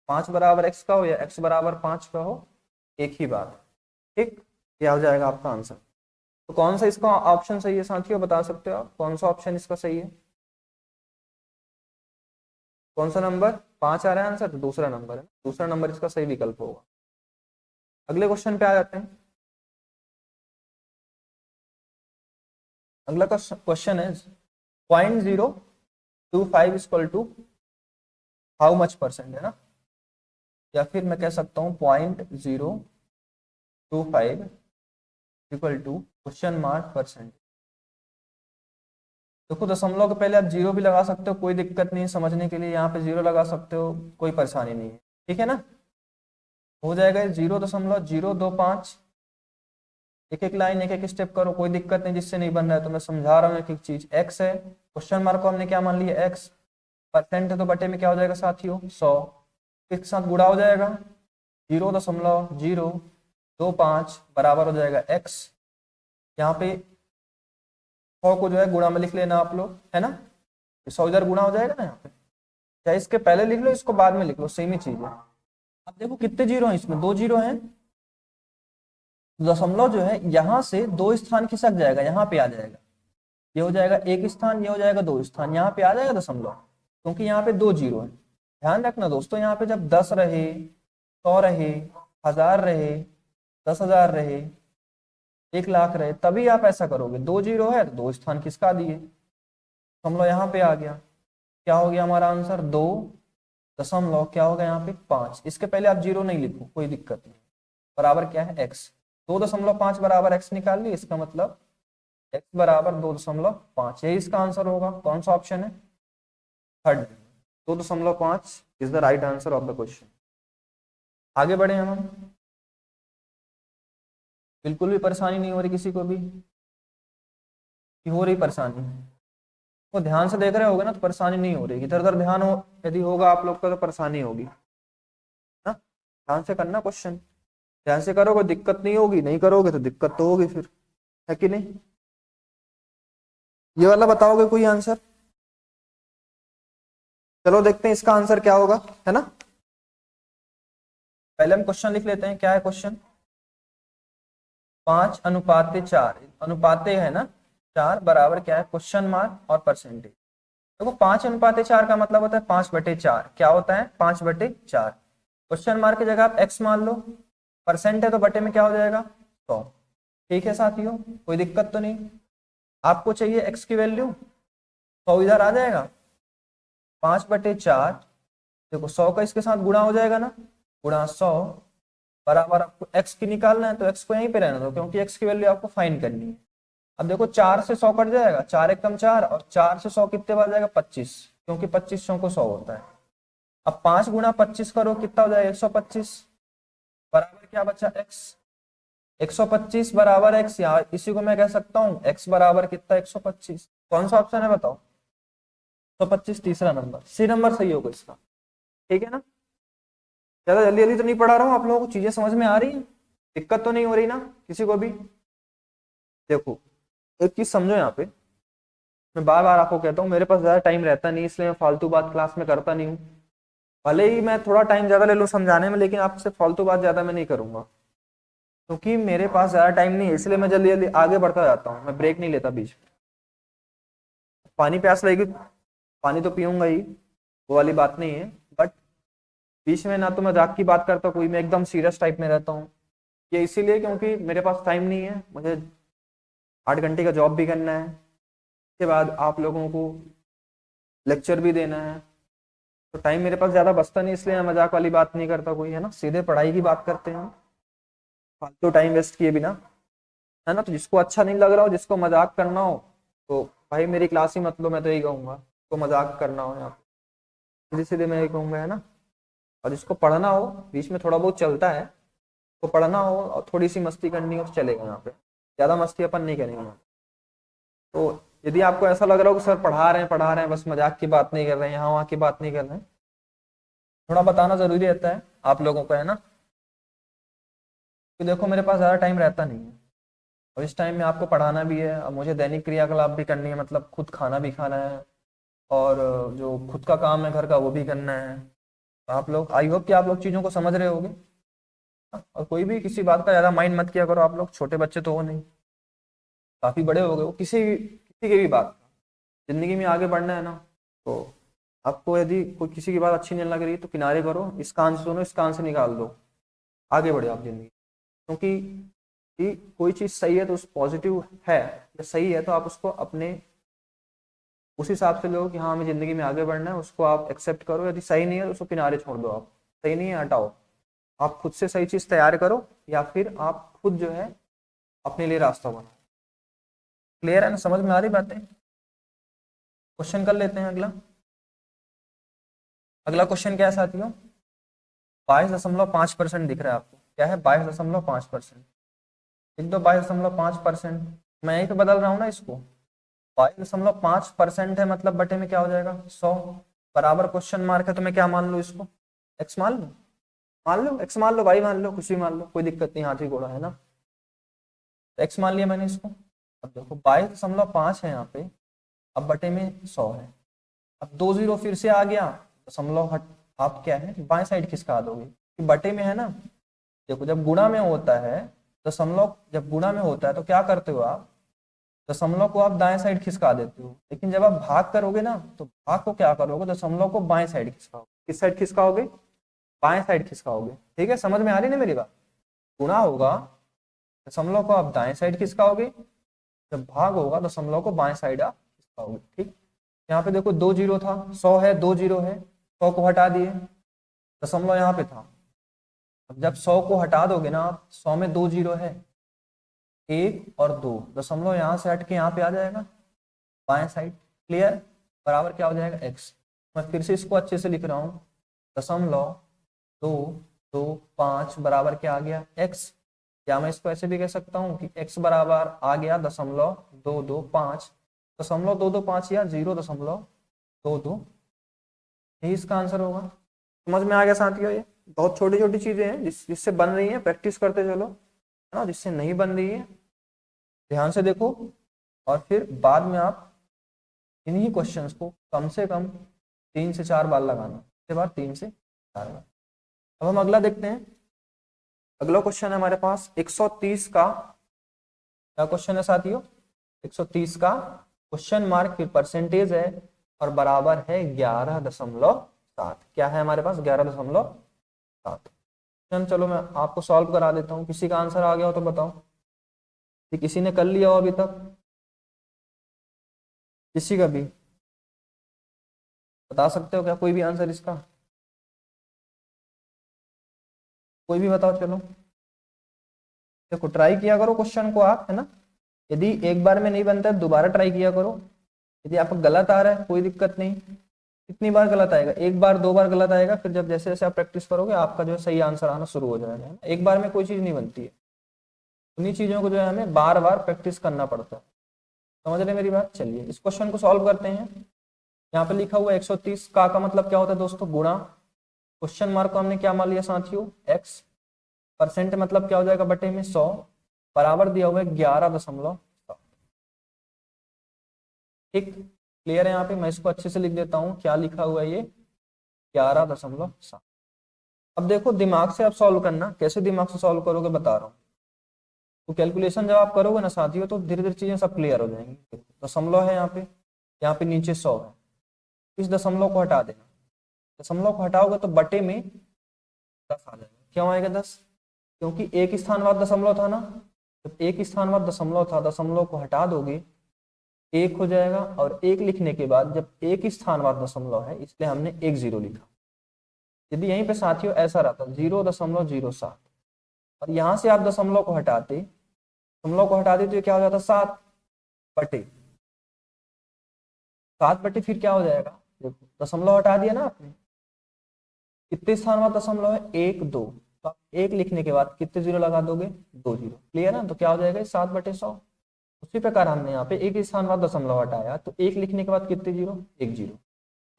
5 बराबर x का हो या x बराबर 5 का हो, एक ही बात, ठीक। क्या हो जाएगा आपका आंसर। तो कौन सा इसका ऑप्शन सही है साथियों, बता सकते हो आप कौन सा ऑप्शन इसका सही है, कौन सा नंबर 5 आ रहा है आंसर, तो दूसरा नंबर है, दूसरा नंबर इसका सही विकल्प होगा। अगले क्वेश्चन पे आ जाते हैं। अगला क्वेश्चन है 0.025 equal to how much percent, है ना, या फिर मैं कह सकता हूँ 0.025 equal to question mark percent. देखो दशमलव के पहले आप जीरो भी लगा सकते हो, कोई दिक्कत नहीं है समझने के लिए, यहाँ पे जीरो लगा सकते हो, कोई परेशानी नहीं है, ठीक है ना। हो जाएगा 0.025, एक एक लाइन एक एक स्टेप करो, कोई दिक्कत नहीं, जिससे नहीं बन रहा है तो मैं समझा रहा हूँ एक एक चीज। x है, क्वेश्चन मार्क को हमने क्या मान लिया x, परसेंट है तो बटे में क्या हो जाएगा साथियों 100, इसके साथ गुणा हो जाएगा 0.025 बराबर हो जाएगा x। यहाँ पे 100 को जो है गुणा में लिख लेना आप लोग, है ना, 100 इधर गुणा हो जाएगा ना यहाँ पे, चाहे इसके पहले लिख लो इसको बाद में लिख लो, सेम ही चीज है। अब देखो कितने जीरो हैं इसमें, 2 जीरो हैं, दशमलव जो है यहाँ से 2 स्थान खिसक जाएगा, यहाँ पे आ जाएगा, ये हो जाएगा 1 स्थान, ये हो जाएगा 2 स्थान, यहाँ पे आ जाएगा दशमलव, क्योंकि यहाँ पे 2 जीरो है। ध्यान रखना दोस्तों, यहाँ पे जब 10 रहे, 100 रहे, 1000 रहे, 10,000 रहे, 1,00,000 रहे, तभी आप ऐसा करोगे। 2 जीरो है तो 2 स्थान खिसका दिए, दशमलव यहाँ पे आ गया, क्या हो गया हमारा आंसर 2 दशमलव क्या होगा यहाँ पे 5। इसके पहले आप जीरो नहीं लिखो, कोई दिक्कत नहीं, बराबर क्या है x। 2.5 बराबर x निकाल ली, इसका मतलब x बराबर 2.5, यही इसका आंसर होगा। कौन सा ऑप्शन है, third, 2.5 is the right answer of the question. आगे बढ़े हम, बिल्कुल भी परेशानी नहीं हो रही किसी को भी, कि हो रही परेशानी, वो ध्यान से देख रहे होगे ना तो परेशानी नहीं हो रही, इधर उधर ध्यान हो यदि होगा आप लोग का तो परेशानी होगी ना। ध्यान से करना क्वेश्चन, ध्यान से करोगे दिक्कत नहीं होगी, नहीं करोगे तो दिक्कत तो होगी फिर, है कि नहीं। ये वाला बताओगे कोई आंसर, चलो देखते हैं इसका आंसर क्या होगा, है ना। पहले हम क्वेश्चन लिख लेते हैं, क्या है क्वेश्चन, 5:4, अनुपाते है ना 4 बराबर क्या है क्वेश्चन मार्क और परसेंटेज। देखो 5:4 का मतलब होता है 5/4, क्या होता है 5/4। क्वेश्चन मार्क की जगह आप x मान लो, परसेंट है तो बटे में क्या हो जाएगा 100। ठीक है साथियों, कोई दिक्कत तो नहीं। आपको चाहिए x की वैल्यू, 100 इधर आ जाएगा, 5/4 देखो 100 का इसके साथ गुणा हो जाएगा ना, गुणा 100 बराबर आपको x की निकालना है, तो x को यहीं पे रहने दो क्योंकि x की वैल्यू आपको फाइंड करनी है। अब देखो 4 से 100 कट जाएगा, 4 एक कम 4, और 4 से 100 कितने बार जाएगा 25, क्योंकि 25 को 100 होता है। अब 5 गुणा 25 करो कितना हो जाएगा 125, बराबर क्या बचा x, 125 बराबर x, या इसी को मैं कह सकता हूँ x बराबर कितना 125। कौन सा ऑप्शन है बताओ, 125 तीसरा नंबर, सी नंबर सही होगा इसका। ठीक है ना, ज्यादा जल्दी जल्दी तो नहीं पढ़ा रहा हूँ, आप लोगों को चीजें समझ में आ रही है, दिक्कत तो नहीं हो रही ना किसी को भी। देखो एक चीज समझो, यहाँ पे मैं बार बार आपको कहता हूँ मेरे पास ज्यादा टाइम रहता नहीं, इसलिए मैं फालतू बात क्लास में करता नहीं हूँ। भले ही मैं थोड़ा टाइम ज्यादा ले लूँ समझाने में, लेकिन आपसे फालतू बात ज्यादा मैं नहीं करूंगा, क्योंकि मेरे पास ज्यादा टाइम नहीं है, इसलिए मैं जल्दी जल्दी आगे बढ़ता जाता हूँ, मैं ब्रेक नहीं लेता बीच में। पानी प्यास लगेगी पानी तो पीऊंगा ही, वो वाली बात नहीं है, बट बीच में ना तो मजाक की बात करता कोई, मैं एकदम सीरियस टाइप में रहता हूँ। ये इसीलिए क्योंकि मेरे पास टाइम नहीं है, मुझे 8 घंटे का जॉब भी करना है, उसके बाद आप लोगों को लेक्चर भी देना है, तो टाइम मेरे पास ज्यादा बचता नहीं, इसलिए मैं मजाक वाली बात नहीं करता कोई, है ना, सीधे पढ़ाई की बात करते हैं फालतू टाइम वेस्ट किए बिना, है ना। तो जिसको अच्छा नहीं लग रहा हो, जिसको मजाक करना हो, तो भाई मेरी क्लास ही मत लो, मैं तो यही कहूंगा। तो मजाक करना हो यहाँ पे सीधे सीधे मैं यही कहूंगा, है ना। और जिसको पढ़ना हो, बीच में थोड़ा बहुत चलता है, तो पढ़ना हो और थोड़ी सी मस्ती करनी हो तो चलेगा, यहाँ पे ज्यादा मस्ती अपन नहीं करेंगे यहाँ। तो यदि आपको ऐसा लग रहा हो कि सर पढ़ा रहे हैं बस मजाक की बात नहीं कर रहे हैं, यहाँ वहाँ की बात नहीं कर रहे हैं, थोड़ा बताना जरूरी रहता है आप लोगों को, है ना। तो देखो मेरे पास ज्यादा टाइम रहता नहीं है, और इस टाइम में आपको पढ़ाना भी है, और मुझे दैनिक क्रियाकलाप भी करनी है, मतलब खुद खाना भी खाना है, और जो खुद का काम है घर का वो भी करना है। तो आप लोग, आई होप कि आप लोग चीज़ों को समझ रहे होगे, और कोई भी किसी बात का ज़्यादा माइंड मत किया करो, आप लोग छोटे बच्चे तो हो नहीं, काफ़ी बड़े हो गए हो, किसी की भी बात, जिंदगी में आगे बढ़ना है ना, तो आपको यदि कोई किसी की बात अच्छी नहीं लग रही तो किनारे करो, इस कान से सुनो, इस कान से निकाल दो, आगे बढ़े आप जिंदगी। क्योंकि कि कोई चीज़ सही है तो उस पॉजिटिव है या सही है, तो आप उसको अपने उस हिसाब से लो कि हाँ हमें जिंदगी में आगे बढ़ना है, उसको आप एक्सेप्ट करो। यदि सही नहीं है तो उसको किनारे छोड़ दो, आप सही नहीं है हटाओ, आप खुद से सही चीज़ तैयार करो, या फिर आप खुद जो है अपने लिए रास्ता बनाओ। क्लियर है ना, समझ में आ रही बातें। क्वेश्चन कर लेते हैं अगला। अगला क्वेश्चन क्या है साथियों, 22.5% दिख रहा है आपको, क्या है 22.5%, लिख दो 22.5%, मैं यहीं पे बदल रहा हूँ ना इसको, 22.5% है, मतलब बटे में क्या हो जाएगा 100, बराबर क्वेश्चन मार्क है, तो मैं क्या मान लू इसको, एक्स मान लो, मान लो एक्स मान लो, वाई मान लो, कुछ भी मान लो, कोई दिक्कत नहीं, हाथी घोड़ा है ना। एक्स मान लिया मैंने इसको। अब देखो 22.5 है यहाँ पे, अब बटे में 100 है, अब 2 जीरो फिर से आ गया, दशमलव हट, आप क्या है बाएं साइड खिसका दोगे, कि बटे में है ना। देखो जब गुणा में होता है, दशमलव जब गुणा में होता है तो क्या करते हो आप, दशमलव को आप दाएं साइड खिसका देते हो, लेकिन जब आप भाग करोगे ना, तो भाग को क्या करोगे, दशमलव को बाएं साइड खिसकाओगे, किस साइड खिसकाओगे, बाएं साइड खिसकाओगे। ठीक है, समझ में आ रही ना मेरी बात, गुणा होगा दशमलव को आप दाएं साइड खिसकाओगे, जब भाग होगा दशमलव को बाएं साइड आप खिसकाओगे। ठीक, यहाँ पे देखो 2 जीरो था, 100 है, 2 जीरो है, 100 को हटा दिए, दशमलव यहाँ पे था, अब जब 100 को हटा दोगे ना आप, 100 में 2 जीरो है, 1 और 2, दशमलव यहाँ से हट के यहाँ पे आ जाएगा बाएं साइड। क्लियर, बराबर क्या हो जाएगा x। मैं फिर से इसको अच्छे से लिख रहा हूँ, 0.225 बराबर क्या आ गया x, या मैं इसको ऐसे भी कह सकता हूँ कि x बराबर आ गया 0.225, 0.225 या 0.22, यही इसका आंसर होगा। समझ में आ गया साथियों, ये बहुत छोटी छोटी चीजें हैं जिससे बन रही हैं, प्रैक्टिस करते चलो, है ना। जिससे नहीं बन रही है ध्यान से देखो, और फिर बाद में आप इन्हीं क्वेश्चंस को कम से कम 3 से 4 बार लगाना, इसके बाद 3 से 4 बार। अब हम अगला देखते हैं, अगला क्वेश्चन है हमारे पास 130 का, क्या क्वेश्चन है साथियों, 130 का क्वेश्चन मार्क फिर परसेंटेज है, और बराबर है 11.7, क्या है हमारे पास 11.7। चलो मैं आपको सॉल्व करा देता हूँ, किसी का आंसर आ गया हो तो बताओ, कि किसी ने कर लिया हो अभी तक, किसी का भी बता सकते हो क्या कोई भी आंसर इसका। कोई भी बताओ। चलो देखो, ट्राई किया करो क्वेश्चन को आप, है ना। यदि एक बार में नहीं बनता है दोबारा ट्राई किया करो। यदि आपको गलत आ रहा है कोई दिक्कत नहीं, कितनी बार गलत आएगा, एक बार दो बार गलत आएगा, फिर जब जैसे जैसे आप प्रैक्टिस करोगे आपका जो है सही आंसर आना शुरू हो जाएगा, है ना। एक बार में कोई चीज नहीं बनती है, उन्हीं चीजों को जो है हमें बार बार प्रैक्टिस करना पड़ता है। समझ रहे मेरी बात। चलिए इस क्वेश्चन को सॉल्व करते हैं। यहाँ पे लिखा हुआ 130 का मतलब क्या होता है दोस्तों, गुणा। क्वेश्चन मार्क को हमने क्या मान लिया साथियों, x। परसेंट मतलब क्या हो जाएगा, बटे में 100, बराबर दिया हुआ है 11.7। ठीक, क्लियर है। यहाँ पे मैं इसको अच्छे से लिख देता हूँ, क्या लिखा हुआ है ये, 11.7। अब देखो दिमाग से आप सॉल्व करना, कैसे दिमाग से सॉल्व करोगे बता रहा हूँ। तो कैलकुलेशन जब आप करोगे ना साथियों, तो धीरे धीरे चीजें सब क्लियर हो जाएंगी। दशमलव है यहाँ पे नीचे 100 है, इस दशमलव को हटा देना। दशमलव को हटाओगे तो बटे में 10 आ जाएगा। क्यों आएगा 10, क्योंकि एक स्थान बाद दशमलव था ना। जब एक स्थान बाद दशमलव था, दशमलव को हटा दोगे एक हो जाएगा, और एक लिखने के बाद जब एक स्थान बाद दशमलव है इसलिए हमने 10 लिखा। यदि यहीं पे साथियों ऐसा रहता 0.07, और यहां से आप दशमलव को हटाते, तो ये क्या हो जाता 7 बटे 7 बटे, फिर क्या हो जाएगा, देखो दशमलव हटा दिया ना आपने, कितने स्थान बाद दशमलव है, 1 2, तो आप एक लिखने के बाद कितने जीरो लगा दोगे, 2 जीरो। क्लियर है ना, तो क्या हो जाएगा 7/100। उसी प्रकार हमने यहाँ पे एक स्थान बाद दशमलव हटाया, तो एक लिखने के बाद कितने जीरो, 1 जीरो।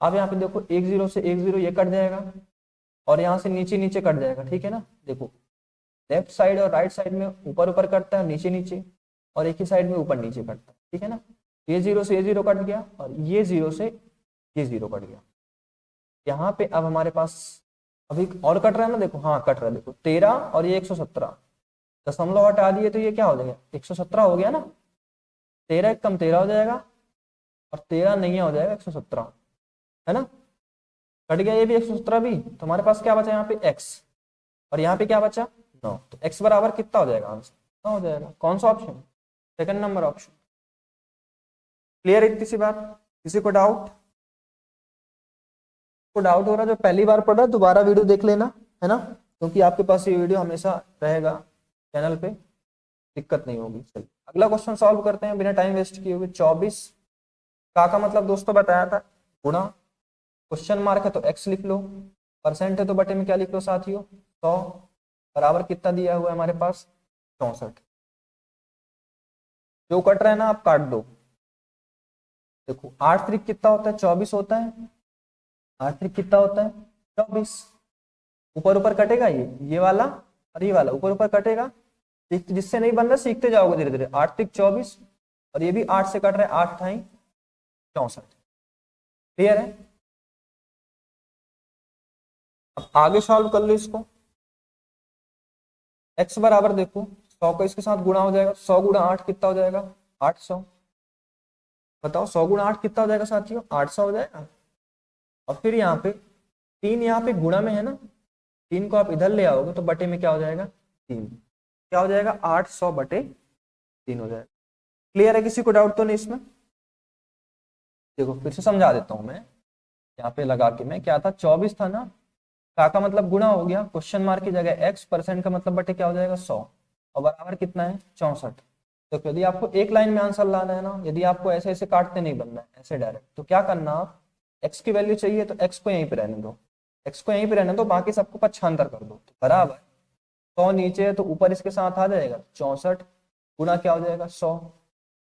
अब यहाँ पे देखो 1 जीरो से 1 जीरो ये कट जाएगा, और यहाँ से नीचे नीचे कट जाएगा। ठीक है ना, देखो लेफ्ट साइड और राइट साइड में ऊपर ऊपर कटता है, नीचे नीचे, और एक ही साइड में ऊपर नीचे कटता है। ठीक है ना, ये जीरो से ये जीरो कट गया, और ये जीरो से ये जीरो कट गया। यहाँ पे अब हमारे पास अभी और कट रहा है ना, देखो हाँ कट रहा है, देखो 13 और ये 117, दशमलव हटा दिए तो ये क्या हो जाएगा, 117 हो गया ना। 13 एक कम 13 हो जाएगा, और 13 नहीं हो जाएगा 117, है ना। कट गया ये भी 117 भी, तो हमारे पास क्या बचा यहाँ पे x, और यहाँ पे क्या बचा 9। तो x बराबर कितना हो जाएगा आंसर, 9 हो जाएगा। कौन सा option, second number option. Clear है इतनी सी बात, किसी को डाउट, को डाउट हो रहा है जो पहली बार पढ़ रहा है दोबारा वीडियो देख लेना, है ना, क्योंकि आपके पास ये वीडियो हमेशा रहेगा चैनल पे, दिक्कत नहीं होगी। चलिए अगला क्वेश्चन सॉल्व करते हैं बिना टाइम वेस्ट किए हुए। 24 का मतलब दोस्तों बताया था गुणा, क्वेश्चन मार्क है तो x लिख लो, परसेंट है तो बटे में क्या लिख लो साथियों 100, बराबर कितना दिया हुआ है हमारे पास 64। जो कट रहा है ना आप काट दो। देखो 8 त्रिक कितना होता है, 24 होता है। 8 त्रिक कितना होता है 24, ऊपर ऊपर कटेगा ये वाला और ये वाला ऊपर ऊपर कटेगा, जिससे नहीं बन रहा सीखते जाओगे धीरे धीरे। 8 त्रिक 24, और ये भी 8 से कट रहा है, 8 ठाई 64। क्लियर है, अब आगे सॉल्व कर लो इसको। x बराबर देखो 100 का इसके साथ गुणा हो जाएगा, 100 गुणा 8 कितना हो जाएगा 800। बताओ 100 गुणा 8 कितना हो जाएगा साथियों, 800 हो जाएगा। और फिर यहाँ पे 3 यहाँ पे गुणा में है ना, 3 को आप इधर ले आओगे तो बटे में क्या हो जाएगा 3, क्या हो जाएगा 800/3 हो जाएगा। क्लियर है, किसी को डाउट तो नहीं इसमें। देखो फिर से समझा देता हूं मैं, यहाँ पे लगा के मैं, क्या था 24 था ना, का मतलब गुणा हो गया, क्वेश्चन मार्क की जगह x, परसेंट का मतलब बटे क्या हो जाएगा 100, और बराबर कितना है 64। तो यदि आपको एक लाइन में आंसर लाना है ना, यदि आपको ऐसे ऐसे काटते नहीं बनना है ऐसे डायरेक्ट, तो क्या करना, आप x की वैल्यू चाहिए तो x को यहीं पे रहने दो, x को यहीं पे रहने दो, बाकी सबको पक्षांतर कर दो। तो बराबर 100 नीचे है तो ऊपर इसके साथ आ जाएगा 64, गुणा क्या हो जाएगा 100।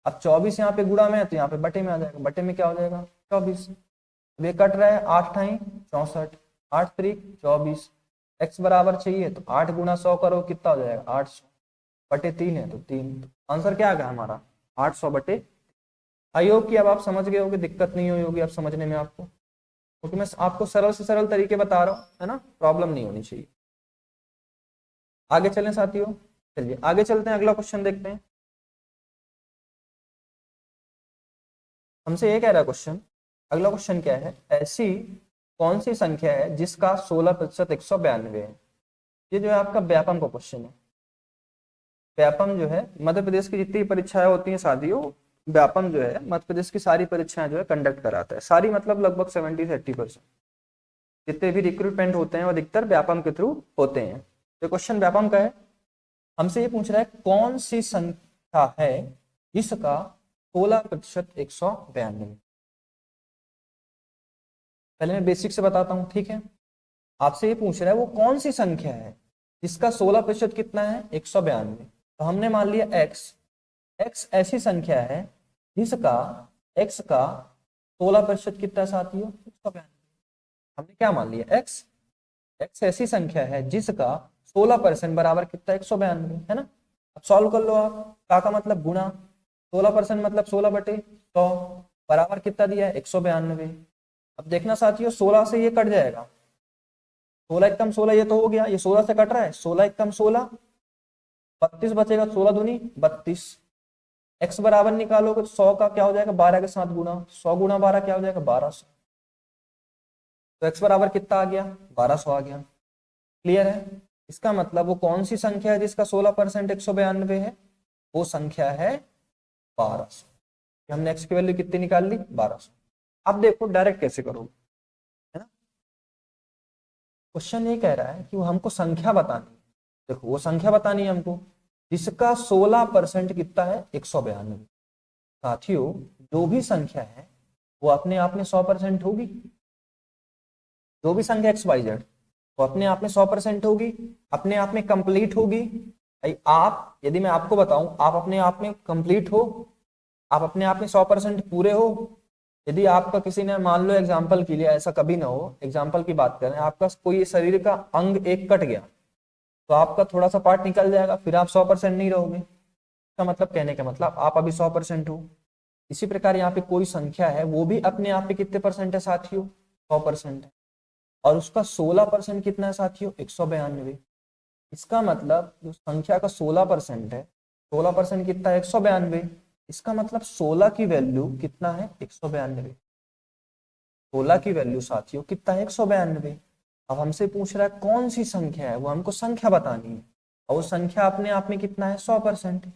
अब 24 यहाँ पे गुणा में है तो यहाँ पे बटे में आ जाएगा, बटे में क्या हो जाएगा 24। अब ये कट रहा है 8 ठाई 64, 8 त्रिक 24, x बराबर चाहिए तो 8 गुणा 100 करो कितना हो जाएगा 800/3 है तो 3। तो आंसर क्या आ गया हमारा 800/। आई होप कि अब आप समझ गए होगे, दिक्कत नहीं हुई होगी अब समझने में आपको, क्योंकि मैं आपको सरल से सरल तरीके बता रहा हूँ, है ना, प्रॉब्लम नहीं होनी चाहिए। आगे चलें साथियों, चलिए आगे चलते हैं, अगला क्वेश्चन देखते हैं। हमसे ये कह रहा है क्वेश्चन, अगला क्वेश्चन क्या है, ऐसी कौन सी संख्या है जिसका 16% 192 है। ये जो है आपका व्यापम का क्वेश्चन है। व्यापम जो है मध्य प्रदेश की जितनी परीक्षाएं होती हैं साथियों, व्यापम जो है मध्य प्रदेश की सारी परीक्षाएं जो है कंडक्ट कराता है, सारी मतलब लगभग 70 से 80% जितने भी रिक्रूटमेंट होते हैं वो अधिकतर व्यापम के थ्रू होते हैं। तो क्वेश्चन व्यापम का है, हमसे ये पूछ रहा है कौन सी संख्या है जिसका 16% 192। पहले मैं बेसिक से बताता हूं, ठीक है। आपसे ये पूछ रहा है वो कौन सी संख्या है जिसका 16% कितना है 192। तो हमने मान लिया x ऐसी संख्या है जिसका x का 16% कितना साथियों 192। हमने क्या मान लिया x ऐसी संख्या है जिसका 16% बराबर कितना 192 है ना। अब सॉल्व कर लो आप, का मतलब गुणा 16% मतलब 16/100 बराबर कितना दिया है 192। अब देखना साथियों 16 से ये कट जाएगा, 16 एकम 16 ये तो हो गया, ये 16 से कट रहा है, 16 एकम 16 32 बचेगा, 16 दूनी 32। x बराबर निकालोगे तो 100 का क्या हो जाएगा 12 के साथ गुणा, 100 गुणा 12 क्या हो जाएगा 1200। तो x बराबर कितना आ गया 1200 आ गया। क्लियर है। इसका मतलब वो कौन सी संख्या है जिसका 16% 192 है, वो संख्या है 1200। हमने x की वैल्यू कितनी निकाल ली 1200। अब देखो डायरेक्ट कैसे करोगे, है ना। क्वेश्चन ये कह रहा है कि वो हमको संख्या बतानी है। देखो वो संख्या बतानी है हमको जिसका 16% कितना है 192। साथियों जो भी संख्या है वो अपने आप में 100% होगी। जो भी संख्या XYZ वो अपने आप में 100% होगी, अपने आप में कंप्लीट होगी। भाई आप, यदि मैं आपको बताऊं आप अपने आप में कंप्लीट हो, आप अपने आप में 100% पूरे हो। यदि आपका किसी ने, मान लो एग्जाम्पल के लिए, ऐसा कभी ना हो, एग्जाम्पल की बात करें, आपका कोई शरीर का अंग एक कट गया तो आपका थोड़ा सा पार्ट निकल जाएगा, फिर आप 100% नहीं रहोगे। इसका मतलब, कहने का मतलब आप अभी 100% हो। इसी प्रकार यहाँ पे कोई संख्या है वो भी अपने आप में कितने परसेंट है साथियों 100% है, और उसका 16% कितना है साथियों 192। इसका मतलब जो संख्या का 16% है, 16% कितना है 192। इसका मतलब 16 की वैल्यू कितना है 192। 16 की वैल्यू साथियों कितना है 192। अब हमसे पूछ रहा है कौन सी संख्या है, वो हमको संख्या बतानी है, और वो संख्या अपने आप में कितना है 100%,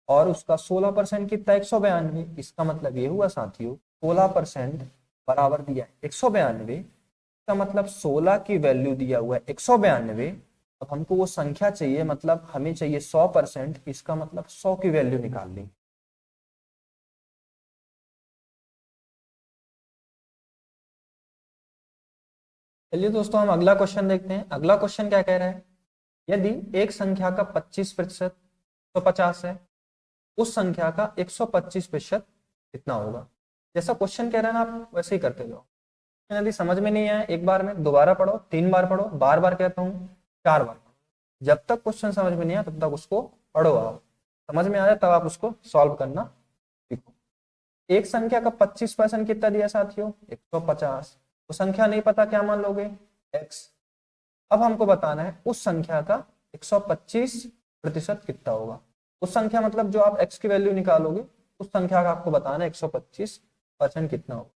और उसका 16% कितना है 192। इसका मतलब ये हुआ साथियों 16% बराबर दिया है 192, इसका मतलब 16 की वैल्यू दिया हुआ है 192। अब हमको वो संख्या चाहिए, मतलब हमें चाहिए 100%, इसका मतलब 100 की वैल्यू निकालनी। चलिए दोस्तों हम अगला क्वेश्चन देखते हैं। अगला क्वेश्चन क्या कह रहा है, यदि एक संख्या का 25% 150 है, उस संख्या का 125% कितना होगा। जैसा क्वेश्चन कह रहा है ना आप वैसे ही करते जाओ। यदि समझ में नहीं आया एक बार में दोबारा पढ़ो, 3 बार पढ़ो, बार बार कहता हूँ 4 बार पढ़ो। जब तक क्वेश्चन समझ में नहीं आया तब तक उसको पढ़ो, आप समझ में आ जाए तब आप उसको सॉल्व करना सीखो। एक संख्या का 25% कितना दिया साथियों 150। वो संख्या नहीं पता, क्या मान लोगे x। अब हमको बताना है उस संख्या का 125% कितना होगा। उस संख्या मतलब जो आप x की वैल्यू निकालोगे उस संख्या का आपको बताना है 125% कितना होगा।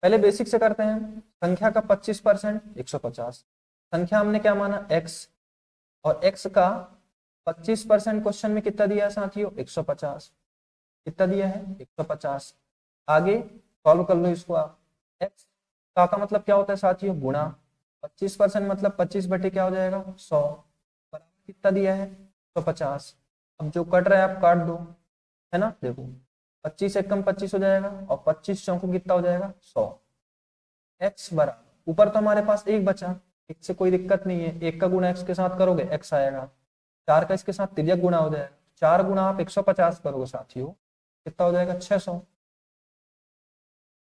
पहले बेसिक से करते हैं। संख्या का 25% 150, संख्या हमने क्या माना x, और x का 25% क्वेश्चन में कितना दिया है साथियों 150। कितना दिया है 150। आगे सॉल्व कर लो इसको आप। x का मतलब क्या होता है साथियों गुणा, 25% मतलब 25 बटे क्या हो जाएगा 100, बराबर कितना दिया है 150। अब जो कट रहा है आप काट दो, है ना। देखो 25 एकम 25 हो जाएगा, और 25 चौको कितना हो जाएगा 100। x बराबर, ऊपर तो हमारे पास एक बचा, एक से कोई दिक्कत नहीं है, एक का गुणा x के साथ करोगे x आएगा, 4 का इसके साथ तिर्यक गुणा हो जाएगा, 4 गुणा आप 150 करोगे साथियों कितना हो जाएगा 600।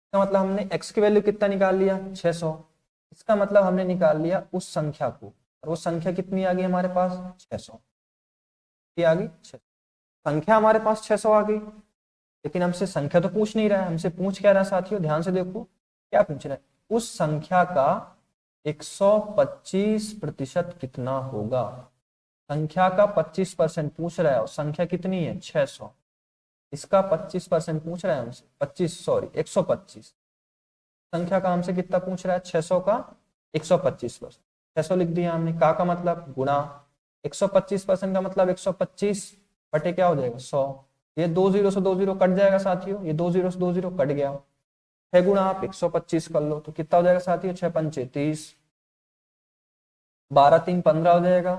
इसका मतलब हमने x की वैल्यू कितना निकाल लिया 600। इसका मतलब हमने निकाल लिया उस संख्या को, और वो संख्या कितनी आ गई हमारे पास 600। आ गई 600, संख्या हमारे पास 600 आ गई। लेकिन हमसे संख्या तो पूछ नहीं रहा है, हमसे पूछ क्या रहा है साथियों, ध्यान से देखो क्या पूछ रहा है, उस संख्या का 125% कितना होगा। संख्या का 25% पूछ रहा है, और संख्या कितनी है 600। इसका 25% पूछ रहा है हमसे, 125 संख्या का हमसे कितना पूछ रहा है 600 का 125%। 600 लिख दिया हमने, का मतलब गुणा 125% का मतलब 125 बटे क्या हो जाएगा 100। ये 2 0 से 2 0 कट जाएगा साथियों, ये 2 0 से 2 0 कट गया। 6 गुणा आप 125 कर लो तो कितना हो जाएगा साथियों 6 पंचे 30। 12 3 15 हो जाएगा,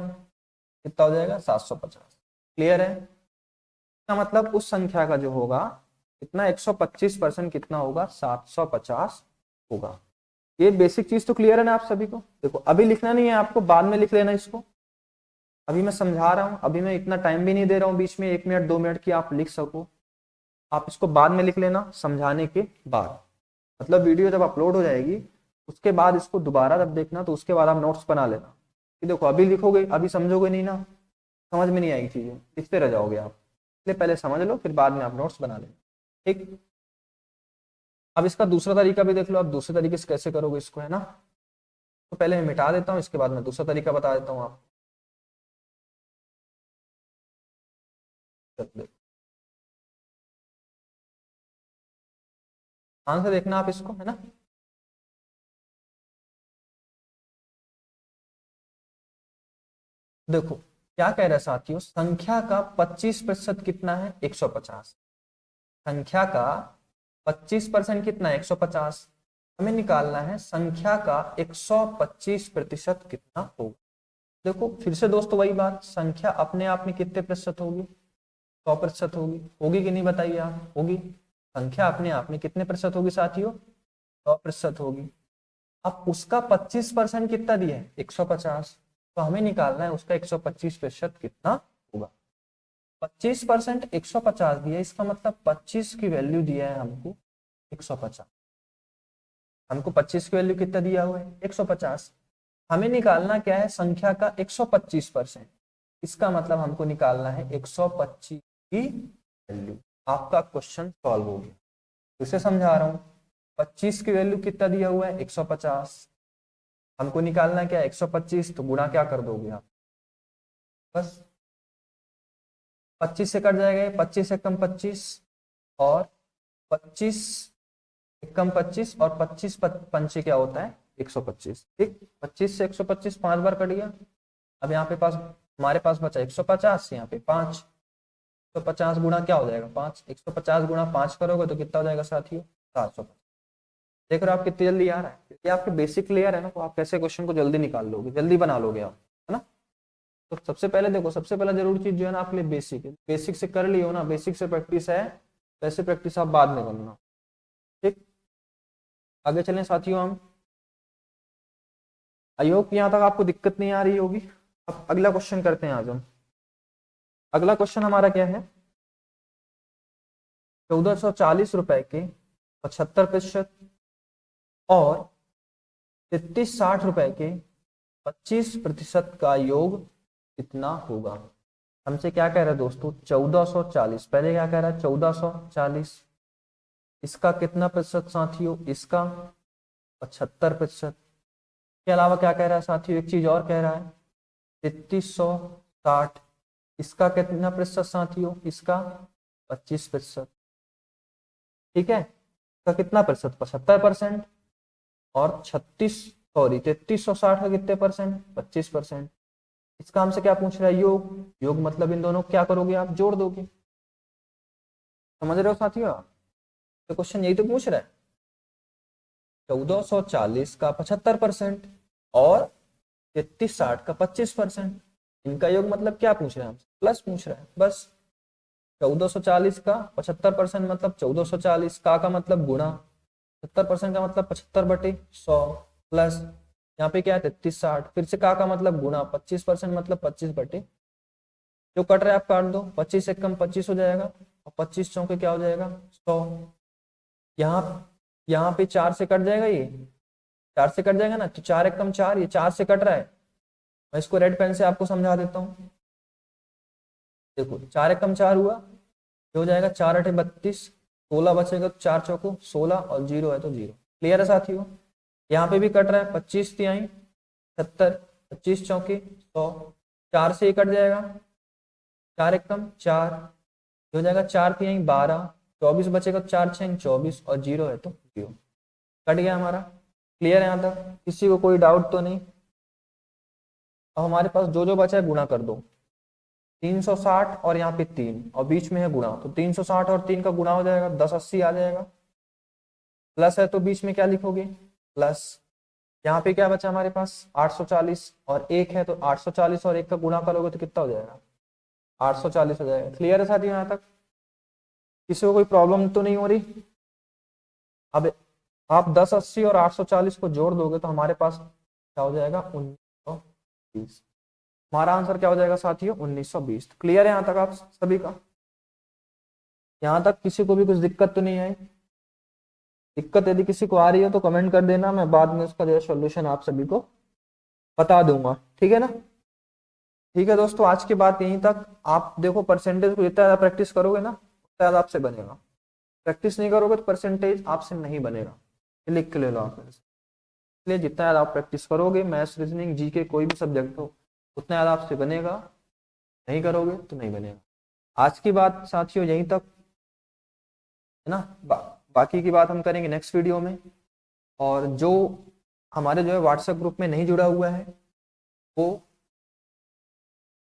कितना हो जाएगा 750। क्लियर है? इसका मतलब उस संख्या का जो होगा कितना 125% कितना होगा 750 होगा। ये बेसिक चीज तो क्लियर है ना आप सभी को? देखो अभी लिखना नहीं है आपको, बाद में लिख लेना इसको। अभी मैं समझा रहा हूं, अभी मैं इतना टाइम भी नहीं दे रहा हूं बीच में 1 मिनट 2 मिनट की आप लिख सको। आप इसको बाद में लिख लेना समझाने के बाद, मतलब वीडियो जब अपलोड हो जाएगी उसके बाद इसको दोबारा जब देखना तो उसके बाद आप नोट्स बना लेना। कि देखो अभी लिखोगे अभी समझोगे नहीं ना, समझ में नहीं आएगी चीजें, लिखते रह जाओगे आप। इसलिए पहले समझ लो फिर बाद में आप नोट्स बना लेना। ठीक, अब इसका दूसरा तरीका भी देख लो, आप दूसरे तरीके से कैसे करोगे इसको, है ना। तो पहले मैं मिटा देता हूँ, इसके बाद मैं दूसरा तरीका बता देता हूँ आपको। आंसर देखना आप इसको, है ना। देखो क्या कह रहा है साथियों, संख्या का 25% कितना है 150। संख्या का 25% कितना है 150। हमें निकालना है संख्या का 125% कितना होगा। देखो फिर से दोस्तों वही बात, संख्या अपने आप में कितने प्रतिशत होगी 100% होगी। होगी कि नहीं बताइए आप, होगी। संख्या अपने आप में कितने प्रतिशत होगी साथियों 100% होगी। अब उसका 25% कितना दिया है 150, तो हमें निकालना है उसका 125% कितना होगा। 25% 150 दिया, इसका मतलब 25 की वैल्यू दिया है हमको 150। हमको 25 की वैल्यू कितना दिया हुआ है 150। हमें निकालना क्या है संख्या का 125%, इसका मतलब हमको निकालना है 125 की वैल्यू। आपका क्वेश्चन सॉल्व हो गया। इसे समझा रहा हूं, 25 की वैल्यू कितना दिया हुआ है 150। हमको निकालना क्या है 125, तो गुणा क्या कर दोगे आप, बस 25 से कट जाएगा, 25 से कम 25 और 25 कम 25 और 25 पंचे क्या होता है 125। ठीक, 25 से 125 5 बार कट गया। अब यहाँ पे पास हमारे पास बचा 150, यहाँ पे 5। 150 गुणा क्या हो जाएगा 5, 150 गुणा 5 करोगे तो कितना हो जाएगा साथियों 750। देख रहे हो आप कितनी जल्दी आ रहा है, ये आपके बेसिक क्लियर है ना, तो आप कैसे क्वेश्चन को जल्दी निकाल लोगे, जल्दी बना लोगे आप, है ना। तो सबसे पहले देखो, सबसे पहला जरूरी चीज जो है ना आपके लिए बेसिक है, बेसिक से कर लियो ना, बेसिक से प्रैक्टिस है, वैसे प्रैक्टिस आप बाद में करना। ठीक, आगे चलें साथियों हम। आई होप यहाँ तक आपको दिक्कत नहीं आ रही होगी। अब अगला क्वेश्चन करते हैं आज हम। अगला क्वेश्चन हमारा क्या है, 1440 रुपए के 75% और 3360 रुपए के 25% का योग कितना होगा। हमसे क्या कह रहा है दोस्तों 1440, पहले क्या कह रहा है 1440, इसका कितना प्रतिशत साथियों, इसका 75%। के अलावा क्या कह रहा है साथियों, एक चीज और कह रहा है 3360, इसका कितना प्रतिशत साथियों, इसका 25%। ठीक है, इसका कितना प्रतिशत 75%, और 3360 का कितने परसेंट 25%। इसका हमसे क्या पूछ रहा है योग, योग मतलब इन दोनों क्या करोगे आप जोड़ दोगे। समझ रहे हो साथियों, तो क्वेश्चन यही तो पूछ रहा है 1440 का 75% और 3360 का 25%, इनका योग मतलब क्या पूछ रहा है हमसे, प्लस पूछ रहा है बस। 1440 का 75% मतलब 1440, का मतलब गुणा, 70% का मतलब 75/100 प्लस यहाँ पे क्या है 3360, फिर से का मतलब गुणा, 25% मतलब 25/, जो कट रहा है आप काट दो, 25 से कम 25 हो जाएगा और 25 चौके क्या हो जाएगा 100। यहाँ पे 4 से कट जाएगा, ये 4 से कट जाएगा ना, तो 4 एक कम 4, ये 4 से कट रहा है। मैं इसको रेड पेन से आपको समझा देता हूँ। देखो 4 एक कम 4 हुआ, ये हो जाएगा 4 8 32, 16 बचेगा तो 4 चौको 16 और 0 है तो 0। क्लियर है साथियों, यहाँ पे भी कट रहा है 25 तिहाई 70, 25 चौके 100, 4 से ये कट जाएगा, 4 एक कम 4, हो जाएगा 4 तिहाई 12, 24 बचेगा 4 6 24 और 0 है तो 0। कट गया हमारा। क्लियर है यहाँ तक, किसी को कोई डाउट तो नहीं। अब हमारे पास जो जो बचा है गुणा कर दो, 360 और यहाँ पे 3 और बीच में है गुणा, तो 360 और 3 का गुणा हो जाएगा 1080 आ जाएगा। प्लस है तो बीच में क्या लिखोगे प्लस, यहाँ पे क्या बचा हमारे पास 840 और 1 है, तो 840 और 1 का गुणा करोगे तो कितना हो जाएगा 840 हो जाएगा। क्लियर है साथियों, यहाँ तक किसी को कोई प्रॉब्लम तो नहीं हो रही। अब आप 1080 और 840 को जोड़ दोगे तो हमारे पास क्या हो जाएगा 1920। हमारा आंसर क्या हो जाएगा साथियों 1920। क्लियर है यहाँ तक आप सभी का? यहाँ तक किसी को भी कुछ दिक्कत तो नहीं आई? दिक्कत यदि किसी को आ रही है तो कमेंट कर देना, मैं बाद में उसका जो है सोल्यूशन आप सभी को बता दूंगा, ठीक है ना। ठीक है दोस्तों, आज की बात यहीं तक। आप देखो परसेंटेज को जितना ज्यादा प्रैक्टिस करोगे ना उतना ज्यादा आपसे बनेगा, प्रैक्टिस नहीं करोगे तो परसेंटेज आपसे नहीं बनेगा, लिख के ले लो आप। इसलिए जितना ज्यादा आप प्रैक्टिस करोगे, मैथ्स रीजनिंग जीके कोई भी सब्जेक्ट हो, उतना ज्यादा आपसे बनेगा। नहीं करोगे तो नहीं बनेगा। आज की बात साथियों यहीं तक है ना। बाकी की बात हम करेंगे नेक्स्ट वीडियो में। और जो हमारे जो है व्हाट्सएप ग्रुप में नहीं जुड़ा हुआ है वो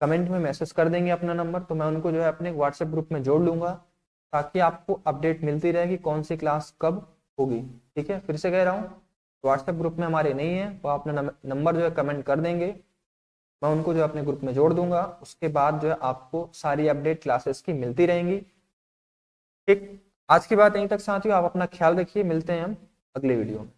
कमेंट में मैसेज कर देंगे अपना नंबर, तो मैं उनको जो है अपने व्हाट्सएप ग्रुप में जोड़ लूंगा, ताकि आपको अपडेट मिलती रहेगी कौन सी क्लास कब होगी। ठीक है, फिर से कह रहा हूँ, व्हाट्सएप ग्रुप में हमारे नहीं है, वो अपना नंबर जो है कमेंट कर देंगे, मैं उनको जो है अपने ग्रुप में जोड़ दूंगा। उसके बाद जो है आपको सारी अपडेट क्लासेस की मिलती रहेंगी। ठीक, आज की बात यहीं तक साथियों, आप अपना ख्याल रखिए, मिलते हैं हम अगले वीडियो में।